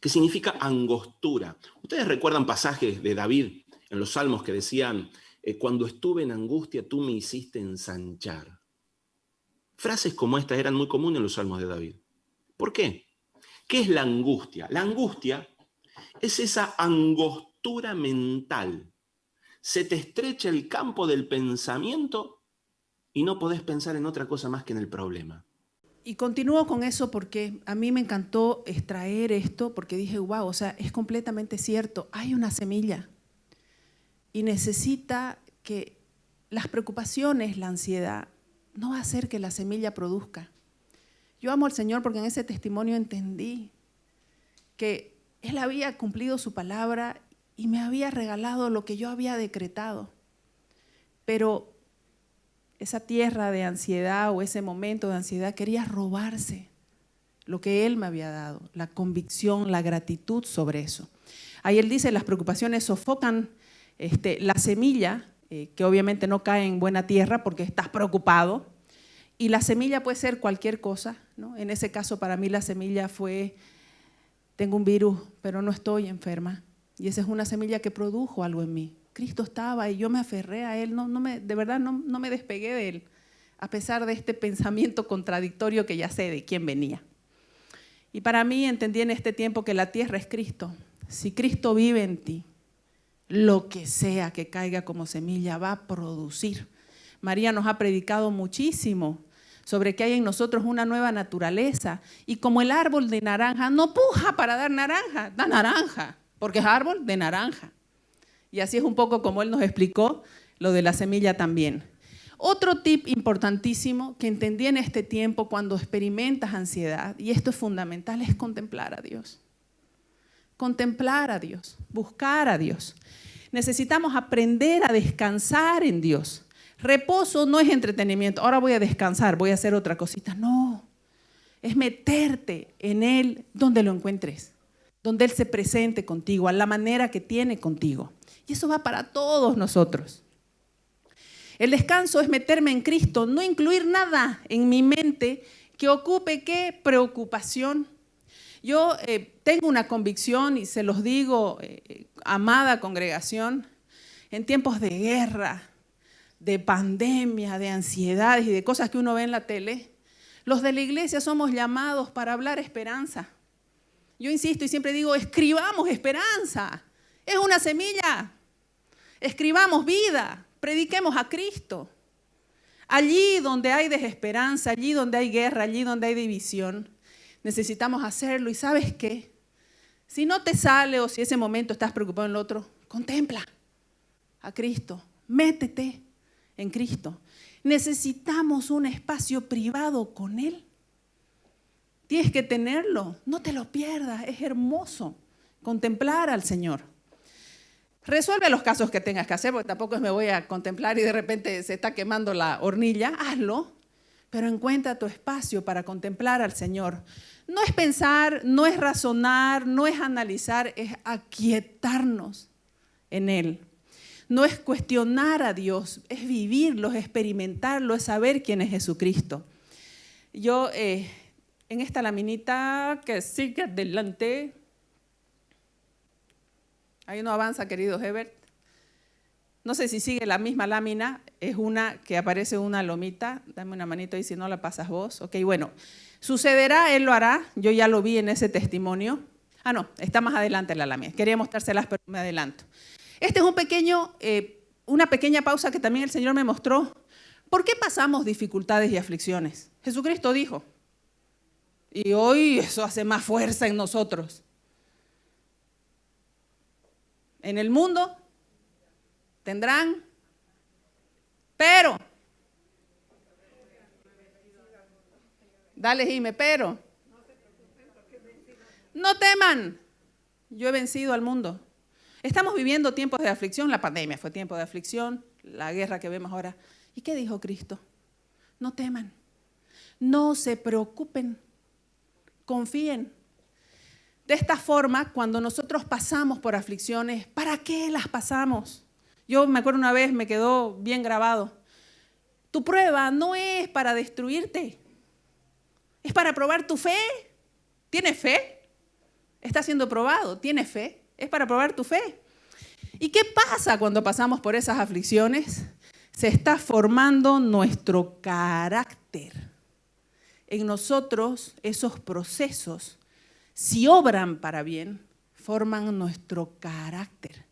que significa angostura. Ustedes recuerdan pasajes de David en los Salmos que decían, cuando estuve en angustia tú me hiciste ensanchar. Frases como esta eran muy comunes en los Salmos de David. ¿Por qué? ¿Qué es la angustia? La angustia es esa angostura mental. Se te estrecha el campo del pensamiento y no podés pensar en otra cosa más que en el problema.
Y continúo con eso porque a mí me encantó extraer esto, porque dije, wow, o sea, es completamente cierto. Hay una semilla y necesita que las preocupaciones, la ansiedad, no va a hacer que la semilla produzca. Yo amo al Señor porque en ese testimonio entendí que Él había cumplido su palabra y me había regalado lo que yo había decretado. Pero esa tierra de ansiedad o ese momento de ansiedad quería robarse lo que Él me había dado, la convicción, la gratitud sobre eso. Ahí Él dice, las preocupaciones sofocan la semilla, que obviamente no cae en buena tierra porque estás preocupado, y la semilla puede ser cualquier cosa, ¿no? En ese caso para mí la semilla fue, tengo un virus, pero no estoy enferma, y esa es una semilla que produjo algo en mí. Cristo estaba y yo me aferré a Él, de verdad no me despegué de Él, a pesar de este pensamiento contradictorio que ya sé de quién venía. Y para mí entendí en este tiempo que la tierra es Cristo. Si Cristo vive en ti, lo que sea que caiga como semilla va a producir. María nos ha predicado muchísimo sobre que hay en nosotros una nueva naturaleza. Y como el árbol de naranja no puja para dar naranja, da naranja, porque es árbol de naranja. Y así es un poco como él nos explicó lo de la semilla también. Otro tip importantísimo que entendí en este tiempo cuando experimentas ansiedad, y esto es fundamental, es contemplar a Dios. Contemplar a Dios, buscar a Dios. Necesitamos aprender a descansar en Dios. Reposo no es entretenimiento. Ahora voy a descansar, voy a hacer otra cosita. No, es meterte en Él donde lo encuentres, donde Él se presente contigo, a la manera que tiene contigo. Y eso va para todos nosotros. El descanso es meterme en Cristo, no incluir nada en mi mente que ocupe qué preocupación. Yo tengo una convicción y se los digo, amada congregación, en tiempos de guerra, de pandemia, de ansiedades y de cosas que uno ve en la tele, los de la iglesia somos llamados para hablar esperanza. Yo insisto y siempre digo, escribamos esperanza. Es una semilla. Escribamos vida. Prediquemos a Cristo. Allí donde hay desesperanza, allí donde hay guerra, allí donde hay división, necesitamos hacerlo. ¿Y sabes qué? Si no te sale o si ese momento estás preocupado en el otro, contempla a Cristo. Métete en Cristo. Necesitamos un espacio privado con Él. Tienes que tenerlo, no te lo pierdas, es hermoso contemplar al Señor. Resuelve los casos que tengas que hacer, porque tampoco me voy a contemplar y de repente se está quemando la hornilla, hazlo, pero encuentra tu espacio para contemplar al Señor. No es pensar, no es razonar, no es analizar, es aquietarnos en Él. No es cuestionar a Dios, es vivirlo, es experimentarlo, es saber quién es Jesucristo. Yo en esta laminita que sigue adelante, ahí no avanza, querido Hebert. No sé si sigue la misma lámina, es una que aparece una lomita, dame una manito ahí si no la pasas vos. Ok, bueno, sucederá, Él lo hará, yo ya lo vi en ese testimonio. Ah, no, está más adelante la lámina, quería mostrárselas pero me adelanto. Este es una pequeña pausa que también el Señor me mostró. ¿Por qué pasamos dificultades y aflicciones? Jesucristo dijo, y hoy eso hace más fuerza en nosotros. En el mundo tendrán, pero, dale Jime, pero, no teman, yo he vencido al mundo. Estamos viviendo tiempos de aflicción, la pandemia fue tiempo de aflicción, la guerra que vemos ahora. ¿Y qué dijo Cristo? No teman, no se preocupen, confíen. De esta forma, cuando nosotros pasamos por aflicciones, ¿para qué las pasamos? Yo me acuerdo una vez, me quedó bien grabado. Tu prueba no es para destruirte, es para probar tu fe. ¿Tienes fe? Está siendo probado, ¿tienes fe? Es para probar tu fe. ¿Y qué pasa cuando pasamos por esas aflicciones? Se está formando nuestro carácter. En nosotros esos procesos, si obran para bien, forman nuestro carácter.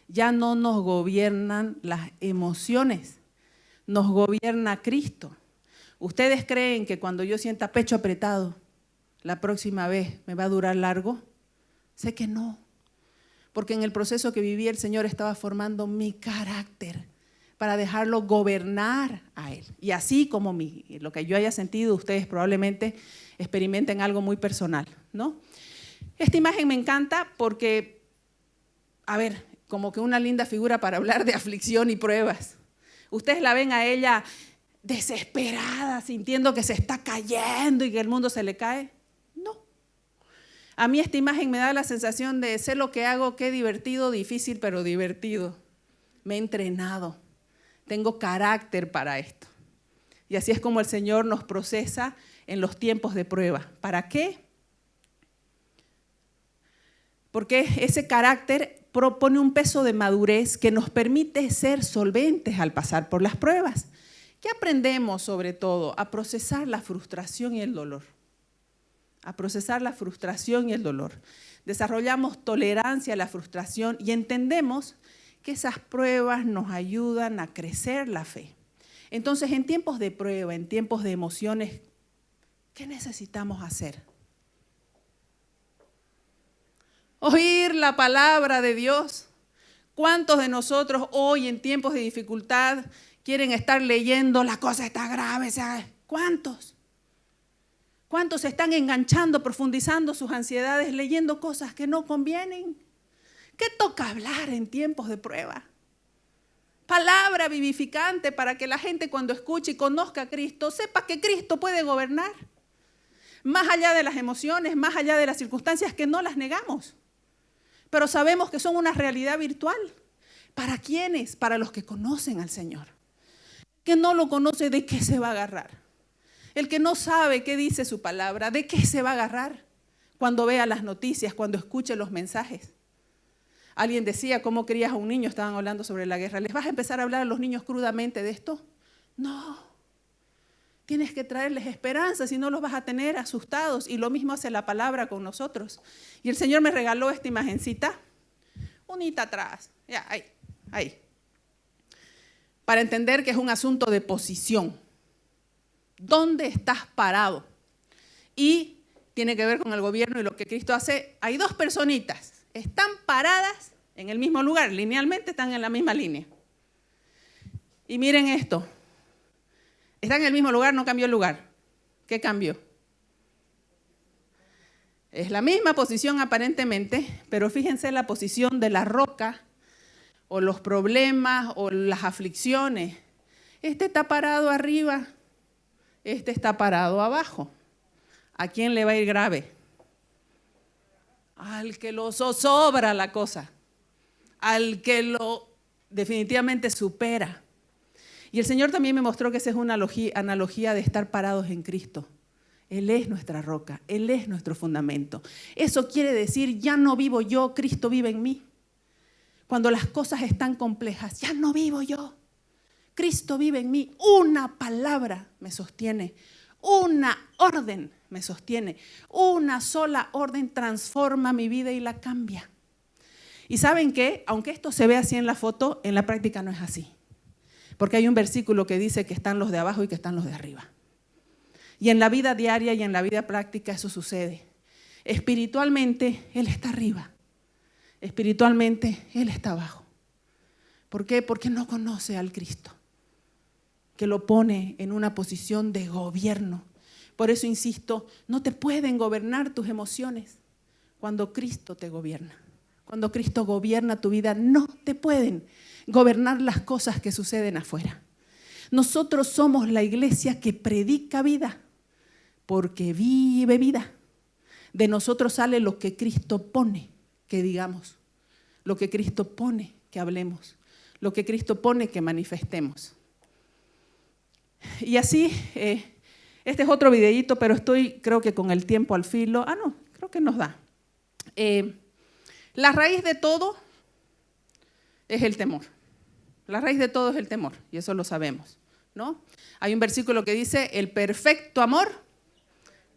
Ya no nos gobiernan las emociones, nos gobierna Cristo. ¿Ustedes creen que cuando yo sienta pecho apretado, la próxima vez me va a durar largo? Sé que no. Porque en el proceso que viví el Señor estaba formando mi carácter para dejarlo gobernar a Él. Y así como lo que yo haya sentido, ustedes probablemente experimenten algo muy personal, ¿no? Esta imagen me encanta porque, a ver, como que una linda figura para hablar de aflicción y pruebas. Ustedes la ven a ella desesperada, sintiendo que se está cayendo y que el mundo se le cae. No. A mí esta imagen me da la sensación de sé lo que hago, qué divertido, difícil, pero divertido. Me he entrenado, tengo carácter para esto. Y así es como el Señor nos procesa en los tiempos de prueba. ¿Para qué? Porque ese carácter propone un peso de madurez que nos permite ser solventes al pasar por las pruebas. ¿Qué aprendemos sobre todo? A procesar la frustración y el dolor. A procesar la frustración y el dolor. Desarrollamos tolerancia a la frustración y entendemos que esas pruebas nos ayudan a crecer la fe. Entonces, en tiempos de prueba, en tiempos de emociones, ¿qué necesitamos hacer? Oír la palabra de Dios. ¿Cuántos de nosotros hoy en tiempos de dificultad quieren estar leyendo la cosa está grave? ¿Cuántos? ¿Cuántos se están enganchando, profundizando sus ansiedades, leyendo cosas que no convienen? ¿Qué toca hablar en tiempos de prueba? Palabra vivificante para que la gente cuando escuche y conozca a Cristo, sepa que Cristo puede gobernar. Más allá de las emociones, más allá de las circunstancias que no las negamos. Pero sabemos que son una realidad virtual. ¿Para quiénes? Para los que conocen al Señor. El que no lo conoce, ¿de qué se va a agarrar? El que no sabe qué dice su palabra, ¿de qué se va a agarrar? Cuando vea las noticias, cuando escuche los mensajes. Alguien decía, ¿cómo crías a un niño? Estaban hablando sobre la guerra. ¿Les vas a empezar a hablar a los niños crudamente de esto? No. Tienes que traerles esperanza, si no los vas a tener asustados. Y lo mismo hace la palabra con nosotros. Y el Señor me regaló esta imagencita, unita atrás, ya, ahí. Para entender que es un asunto de posición. ¿Dónde estás parado? Y tiene que ver con el gobierno y lo que Cristo hace. Hay dos personitas, están paradas en el mismo lugar, linealmente están en la misma línea. Y miren esto. Están en el mismo lugar, no cambió el lugar. ¿Qué cambió? Es la misma posición aparentemente, pero fíjense la posición de la roca o los problemas o las aflicciones. Este está parado arriba, este está parado abajo. ¿A quién le va a ir grave? Al que lo zozobra la cosa, al que lo definitivamente supera. Y el Señor también me mostró que esa es una analogía de estar parados en Cristo. Él es nuestra roca, Él es nuestro fundamento. Eso quiere decir, ya no vivo yo, Cristo vive en mí. Cuando las cosas están complejas, ya no vivo yo, Cristo vive en mí. Una palabra me sostiene, una orden me sostiene. Una sola orden transforma mi vida y la cambia. Y ¿saben qué? Aunque esto se ve así en la foto, en la práctica no es así. Porque hay un versículo que dice que están los de abajo y que están los de arriba. Y en la vida diaria y en la vida práctica eso sucede. Espiritualmente Él está arriba. Espiritualmente Él está abajo. ¿Por qué? Porque no conoce al Cristo, que lo pone en una posición de gobierno. Por eso insisto, no te pueden gobernar tus emociones cuando Cristo te gobierna. Cuando Cristo gobierna tu vida, no te pueden gobernar las cosas que suceden afuera. Nosotros somos la iglesia que predica vida, porque vive vida. De nosotros sale lo que Cristo pone que digamos, lo que Cristo pone que hablemos, lo que Cristo pone que manifestemos. Y así, este es otro videíto, pero creo que con el tiempo al filo. No, creo que nos da. La raíz de todo es el temor. La raíz de todo es el temor, y eso lo sabemos, ¿no? Hay un versículo que dice, el perfecto amor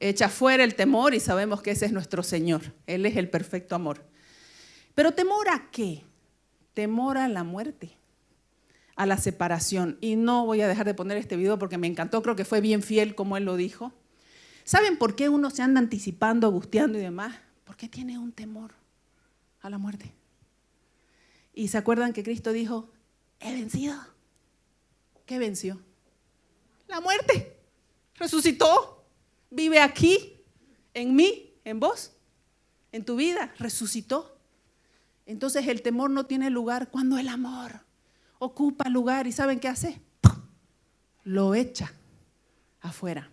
echa fuera el temor, y sabemos que ese es nuestro Señor. Él es el perfecto amor. Pero ¿temor a qué? Temor a la muerte, a la separación. Y no voy a dejar de poner este video porque me encantó, creo que fue bien fiel como Él lo dijo. ¿Saben por qué uno se anda anticipando, angustiando y demás? Porque tiene un temor a la muerte. Y se acuerdan que Cristo dijo, he vencido. ¿Qué venció? La muerte. Resucitó. Vive aquí, en mí, en vos, en tu vida. Resucitó. Entonces el temor no tiene lugar cuando el amor ocupa lugar. ¿Y saben qué hace? Lo echa afuera.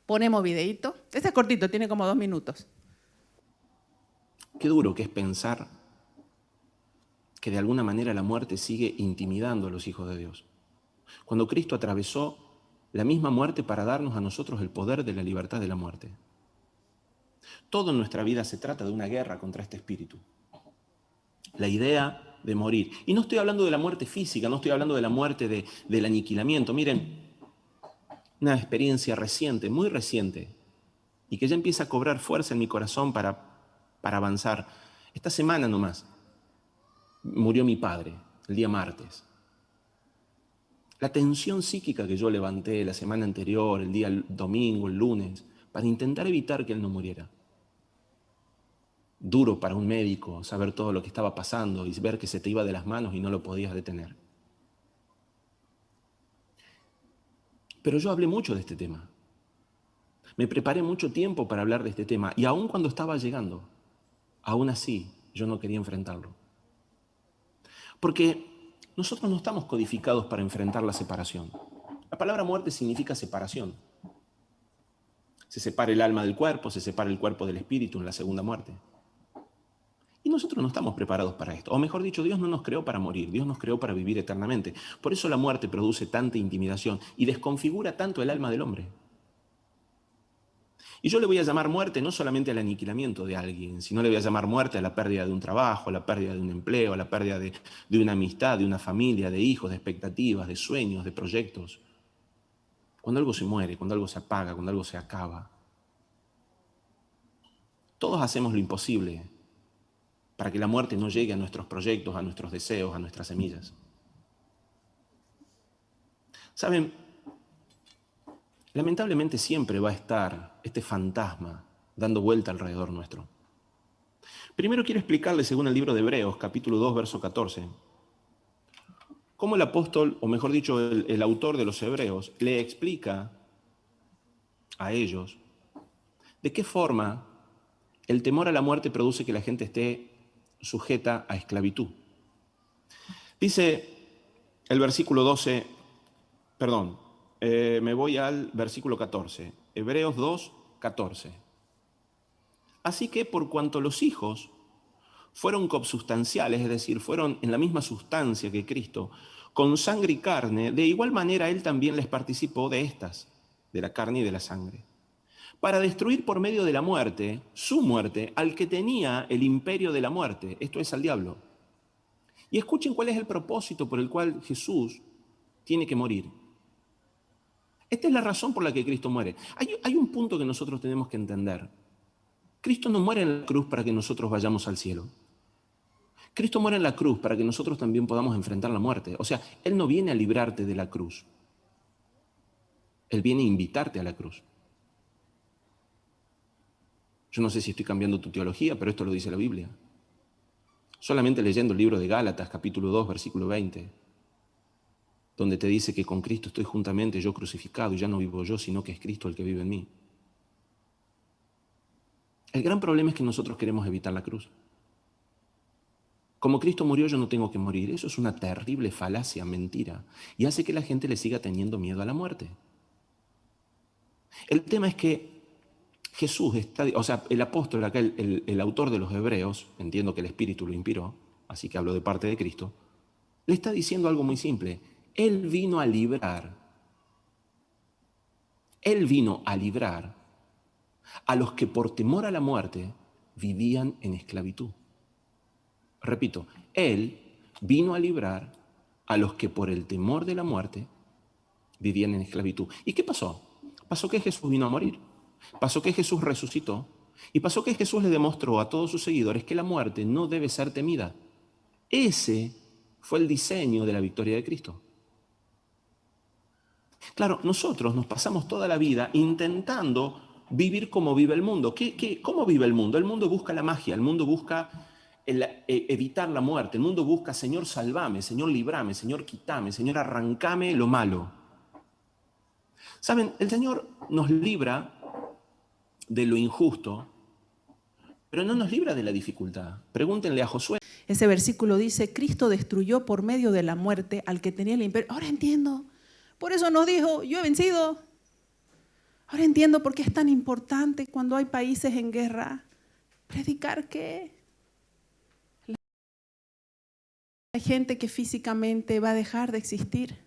Ponemos videíto. Este es cortito, tiene como 2 minutos.
Qué duro que es pensar que de alguna manera la muerte sigue intimidando a los hijos de Dios. Cuando Cristo atravesó la misma muerte para darnos a nosotros el poder de la libertad de la muerte. Todo en nuestra vida se trata de una guerra contra este espíritu. La idea de morir. Y no estoy hablando de la muerte física, no estoy hablando de la muerte del aniquilamiento. Miren, una experiencia reciente, muy reciente, y que ya empieza a cobrar fuerza en mi corazón para avanzar. Esta semana nomás murió mi padre, el día martes. La tensión psíquica que yo levanté la semana anterior, el día domingo, el lunes, para intentar evitar que él no muriera. Duro para un médico saber todo lo que estaba pasando y ver que se te iba de las manos y no lo podías detener. Pero yo hablé mucho de este tema. Me preparé mucho tiempo para hablar de este tema y aun cuando estaba llegando, aún así yo no quería enfrentarlo. Porque nosotros no estamos codificados para enfrentar la separación. La palabra muerte significa separación. Se separa el alma del cuerpo, se separa el cuerpo del espíritu en la segunda muerte. Y nosotros no estamos preparados para esto. O mejor dicho, Dios no nos creó para morir, Dios nos creó para vivir eternamente. Por eso la muerte produce tanta intimidación y desconfigura tanto el alma del hombre. Y yo le voy a llamar muerte no solamente al aniquilamiento de alguien, sino le voy a llamar muerte a la pérdida de un trabajo, a la pérdida de un empleo, a la pérdida de una amistad, de una familia, de hijos, de expectativas, de sueños, de proyectos. Cuando algo se muere, cuando algo se apaga, cuando algo se acaba. Todos hacemos lo imposible para que la muerte no llegue a nuestros proyectos, a nuestros deseos, a nuestras semillas. ¿Saben? Lamentablemente siempre va a estar este fantasma dando vuelta alrededor nuestro. Primero quiero explicarles, según el libro de Hebreos, capítulo 2, verso 14, cómo el apóstol, o mejor dicho, el autor de los Hebreos, le explica a ellos de qué forma el temor a la muerte produce que la gente esté sujeta a esclavitud. Dice el versículo 12, me voy al versículo 14, Hebreos 2, 14. Así que por cuanto los hijos fueron consubstanciales, es decir, fueron en la misma sustancia que Cristo, con sangre y carne, de igual manera Él también les participó de estas, de la carne y de la sangre, para destruir por medio de la muerte, su muerte, al que tenía el imperio de la muerte, esto es al diablo. Y escuchen cuál es el propósito por el cual Jesús tiene que morir. Esta es la razón por la que Cristo muere. Hay un punto que nosotros tenemos que entender. Cristo no muere en la cruz para que nosotros vayamos al cielo. Cristo muere en la cruz para que nosotros también podamos enfrentar la muerte. O sea, Él no viene a librarte de la cruz. Él viene a invitarte a la cruz. Yo no sé si estoy cambiando tu teología, pero esto lo dice la Biblia. Solamente leyendo el libro de Gálatas, capítulo 2, versículo 20, donde te dice que con Cristo estoy juntamente yo crucificado y ya no vivo yo, sino que es Cristo el que vive en mí. El gran problema es que nosotros queremos evitar la cruz. Como Cristo murió, yo no tengo que morir. Eso es una terrible falacia, mentira, y hace que la gente le siga teniendo miedo a la muerte. El tema es que Jesús el apóstol acá, el autor de los Hebreos, entiendo que el Espíritu lo inspiró, así que hablo de parte de Cristo, le está diciendo algo muy simple. Él vino a librar a los que por temor a la muerte vivían en esclavitud. Repito, Él vino a librar a los que por el temor de la muerte vivían en esclavitud. ¿Y qué pasó? Pasó que Jesús vino a morir. Pasó que Jesús resucitó. Y pasó que Jesús le demostró a todos sus seguidores que la muerte no debe ser temida. Ese fue el diseño de la victoria de Cristo. Claro, nosotros nos pasamos toda la vida intentando vivir como vive el mundo. ¿Cómo vive el mundo? El mundo busca la magia, el mundo busca evitar la muerte, el mundo busca, Señor, salvame, Señor, librame, Señor, quitame, Señor, arrancame lo malo. ¿Saben? El Señor nos libra de lo injusto, pero no nos libra de la dificultad. Pregúntenle a Josué.
Ese versículo dice, Cristo destruyó por medio de la muerte al que tenía el imperio. Ahora entiendo. Por eso nos dijo, yo he vencido. Ahora entiendo por qué es tan importante cuando hay países en guerra. ¿Predicar qué? Hay gente que físicamente va a dejar de existir,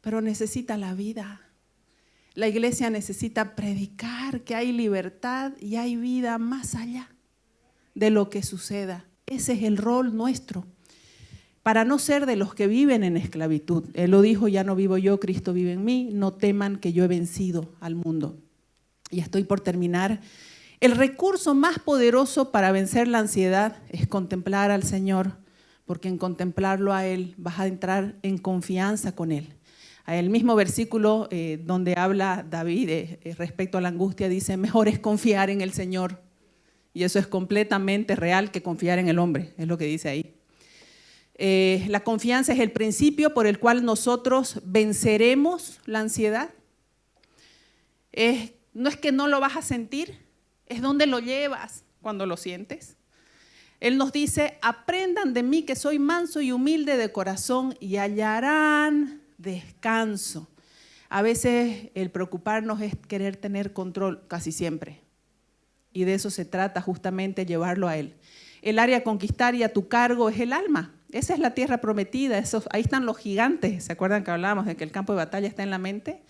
pero necesita la vida. La iglesia necesita predicar que hay libertad y hay vida más allá de lo que suceda. Ese es el rol nuestro. Para no ser de los que viven en esclavitud. Él lo dijo, ya no vivo yo, Cristo vive en mí. No teman que yo he vencido al mundo. Y estoy por terminar. El recurso más poderoso para vencer la ansiedad es contemplar al Señor, porque en contemplarlo a Él vas a entrar en confianza con Él. El mismo versículo donde habla David respecto a la angustia dice, mejor es confiar en el Señor. Y eso es completamente real que confiar en el hombre, es lo que dice ahí. La confianza es el principio por el cual nosotros venceremos la ansiedad. No es que no lo vas a sentir, es donde lo llevas cuando lo sientes. Él nos dice, aprendan de mí que soy manso y humilde de corazón y hallarán descanso. A veces el preocuparnos es querer tener control, casi siempre. Y de eso se trata justamente, llevarlo a Él. El área a conquistar y a tu cargo es el alma. Esa es la tierra prometida. Ahí están los gigantes. ¿Se acuerdan que hablábamos de que el campo de batalla está en la mente?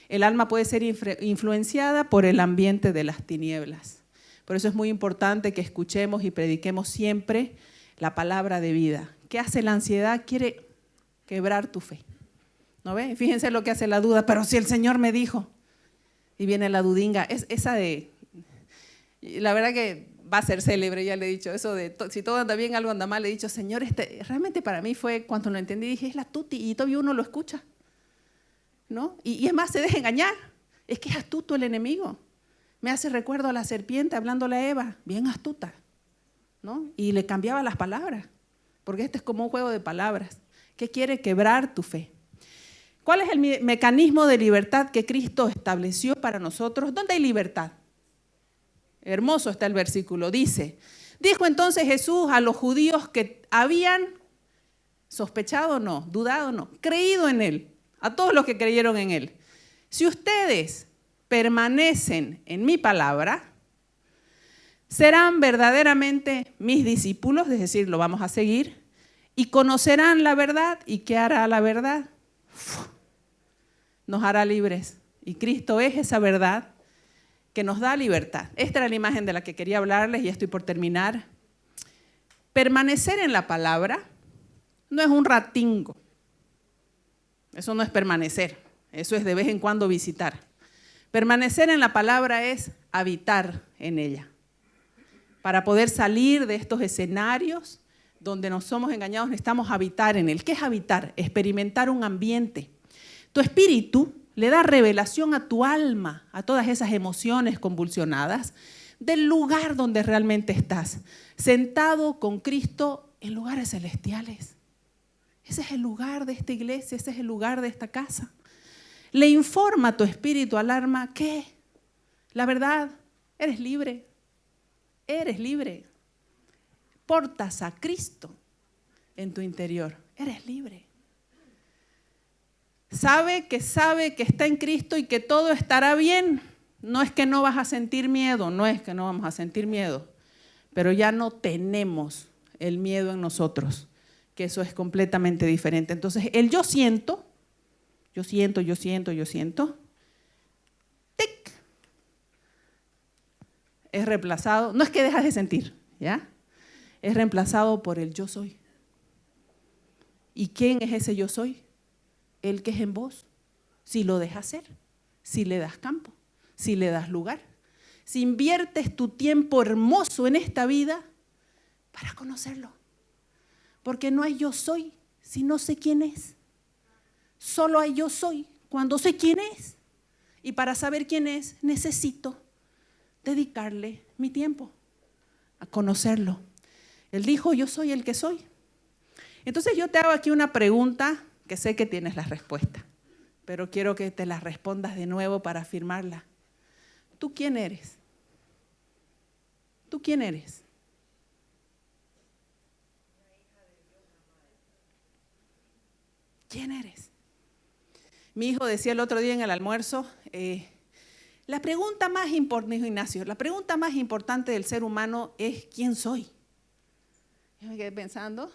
El alma puede ser influenciada por el ambiente de las tinieblas. Por eso es muy importante que escuchemos y prediquemos siempre la palabra de vida. ¿Qué hace la ansiedad? Quiere quebrar tu fe. ¿No ve? Fíjense lo que hace la duda. Pero si el Señor me dijo. Y viene la dudinga. La verdad que va a ser célebre, ya le he dicho. Eso de si todo anda bien, algo anda mal. Le he dicho, Señor, realmente para mí fue, cuando lo entendí, dije, es la tuti. Y todavía uno lo escucha. ¿No? Y es más, se deja engañar. Es que es astuto el enemigo. Me hace recuerdo a la serpiente hablándole a Eva, bien astuta, ¿no? Y le cambiaba las palabras, porque este es como un juego de palabras, que quiere quebrar tu fe. ¿Cuál es el mecanismo de libertad que Cristo estableció para nosotros? ¿Dónde hay libertad? Hermoso está el versículo, dice, dijo entonces Jesús a los judíos que habían sospechado, no, dudado, no, creído en Él, a todos los que creyeron en Él. Si ustedes permanecen en mi palabra, serán verdaderamente mis discípulos, es decir, lo vamos a seguir, y conocerán la verdad. ¿Y qué hará la verdad? Nos hará libres. Y Cristo es esa verdad que nos da libertad. Esta era la imagen de la que quería hablarles y ya estoy por terminar. Permanecer en la palabra no es un ratingo. Eso no es permanecer. Eso es de vez en cuando visitar. Permanecer en la palabra es habitar en ella. Para poder salir de estos escenarios donde nos somos engañados, necesitamos habitar en él. ¿Qué es habitar? Experimentar un ambiente. Tu espíritu le da revelación a tu alma, a todas esas emociones convulsionadas, del lugar donde realmente estás, sentado con Cristo en lugares celestiales. Ese es el lugar de esta iglesia, ese es el lugar de esta casa. Le informa a tu espíritu, al alma, que la verdad, eres libre, eres libre. Portas a Cristo en tu interior, eres libre. Sabe que está en Cristo y que todo estará bien. No es que no vas a sentir miedo, no es que no vamos a sentir miedo, pero ya no tenemos el miedo en nosotros, que eso es completamente diferente. Entonces, el yo siento, tic, es reemplazado, no es que dejas de sentir, ¿ya? Es reemplazado por el yo soy. ¿Y quién es ese yo soy? El que es en vos. Si lo dejas ser, si le das campo, si le das lugar, si inviertes tu tiempo hermoso en esta vida para conocerlo. Porque no hay yo soy si no sé quién es. Solo hay yo soy cuando sé quién es. Y para saber quién es, necesito dedicarle mi tiempo a conocerlo. Él dijo, yo soy el que soy. Entonces yo te hago aquí una pregunta que sé que tienes la respuesta, pero quiero que te la respondas de nuevo para afirmarla. ¿Tú quién eres? ¿Tú quién eres? ¿Quién eres? Mi hijo decía el otro día en el almuerzo, la pregunta más importante, dijo Ignacio, la pregunta más importante del ser humano es ¿quién soy? Yo me quedé pensando,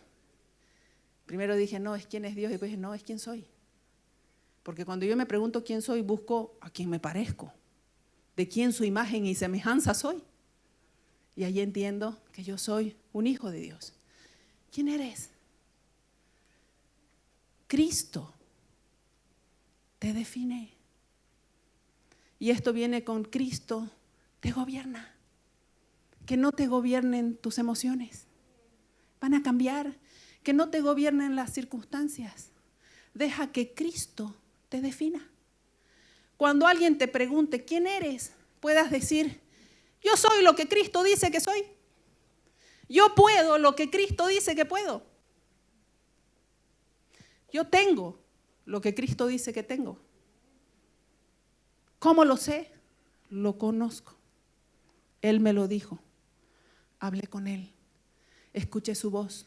primero dije, no, es quién es Dios, y después dije, no, es quién soy. Porque cuando yo me pregunto quién soy, busco a quién me parezco, de quién su imagen y semejanza soy. Y ahí entiendo que yo soy un hijo de Dios. ¿Quién eres? Cristo te define. Y esto viene con Cristo, te gobierna. Que no te gobiernen tus emociones. Van a cambiar. Que no te gobiernen las circunstancias. Deja que Cristo te defina. Cuando alguien te pregunte, ¿quién eres?, puedas decir, yo soy lo que Cristo dice que soy. Yo puedo lo que Cristo dice que puedo. Yo tengo lo que Cristo dice que tengo. ¿Cómo lo sé? Lo conozco. Él me lo dijo. Hablé con Él. Escuché su voz.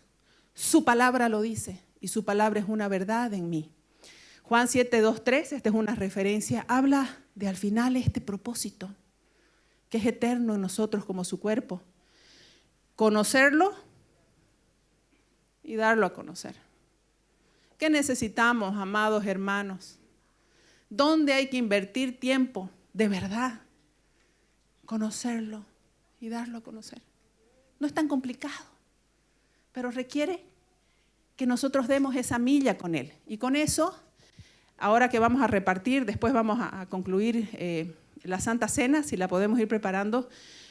Su palabra lo dice y su palabra es una verdad en mí. Juan 7:2-3, esta es una referencia, habla de al final este propósito que es eterno en nosotros como su cuerpo. Conocerlo y darlo a conocer. ¿Qué necesitamos, amados hermanos? ¿Dónde hay que invertir tiempo? De verdad, conocerlo y darlo a conocer. No es tan complicado, pero requiere que nosotros demos esa milla con Él. Y con eso, ahora que vamos a repartir, después vamos a concluir la Santa Cena, si la podemos ir preparando.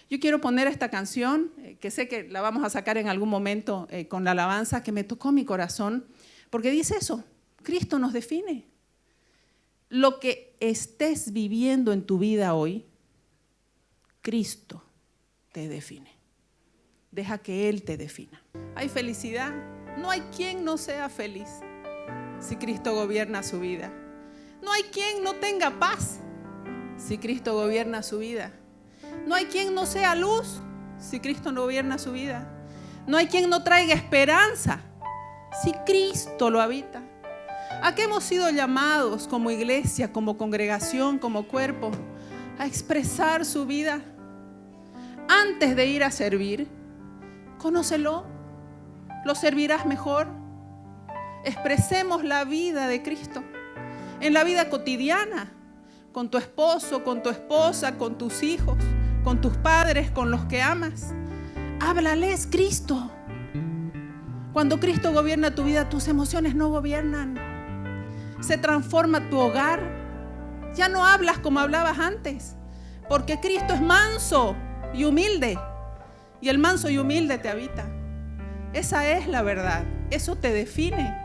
Yo quiero poner esta canción, que sé que la vamos a sacar en algún momento con la alabanza, que me tocó mi corazón, porque dice eso, Cristo nos define. Lo que estés viviendo en tu vida hoy, Cristo te define. Deja que Él te defina. Hay felicidad. No hay quien no sea feliz si Cristo gobierna su vida. No hay quien no tenga paz si Cristo gobierna su vida. No hay quien no sea luz si Cristo no gobierna su vida. No hay quien no traiga esperanza si Cristo lo habita. ¿A qué hemos sido llamados como iglesia, como congregación, como cuerpo? A expresar su vida. Antes de ir a servir, conócelo, lo servirás mejor. Expresemos la vida de Cristo en la vida cotidiana, con tu esposo, con tu esposa, con tus hijos, con tus padres, con los que amas. Háblales Cristo. Cuando Cristo gobierna tu vida, tus emociones no gobiernan. Se transforma tu hogar. Ya no hablas como hablabas antes, porque Cristo es manso y humilde, y el manso y humilde te habita. Esa es la verdad. Eso te define.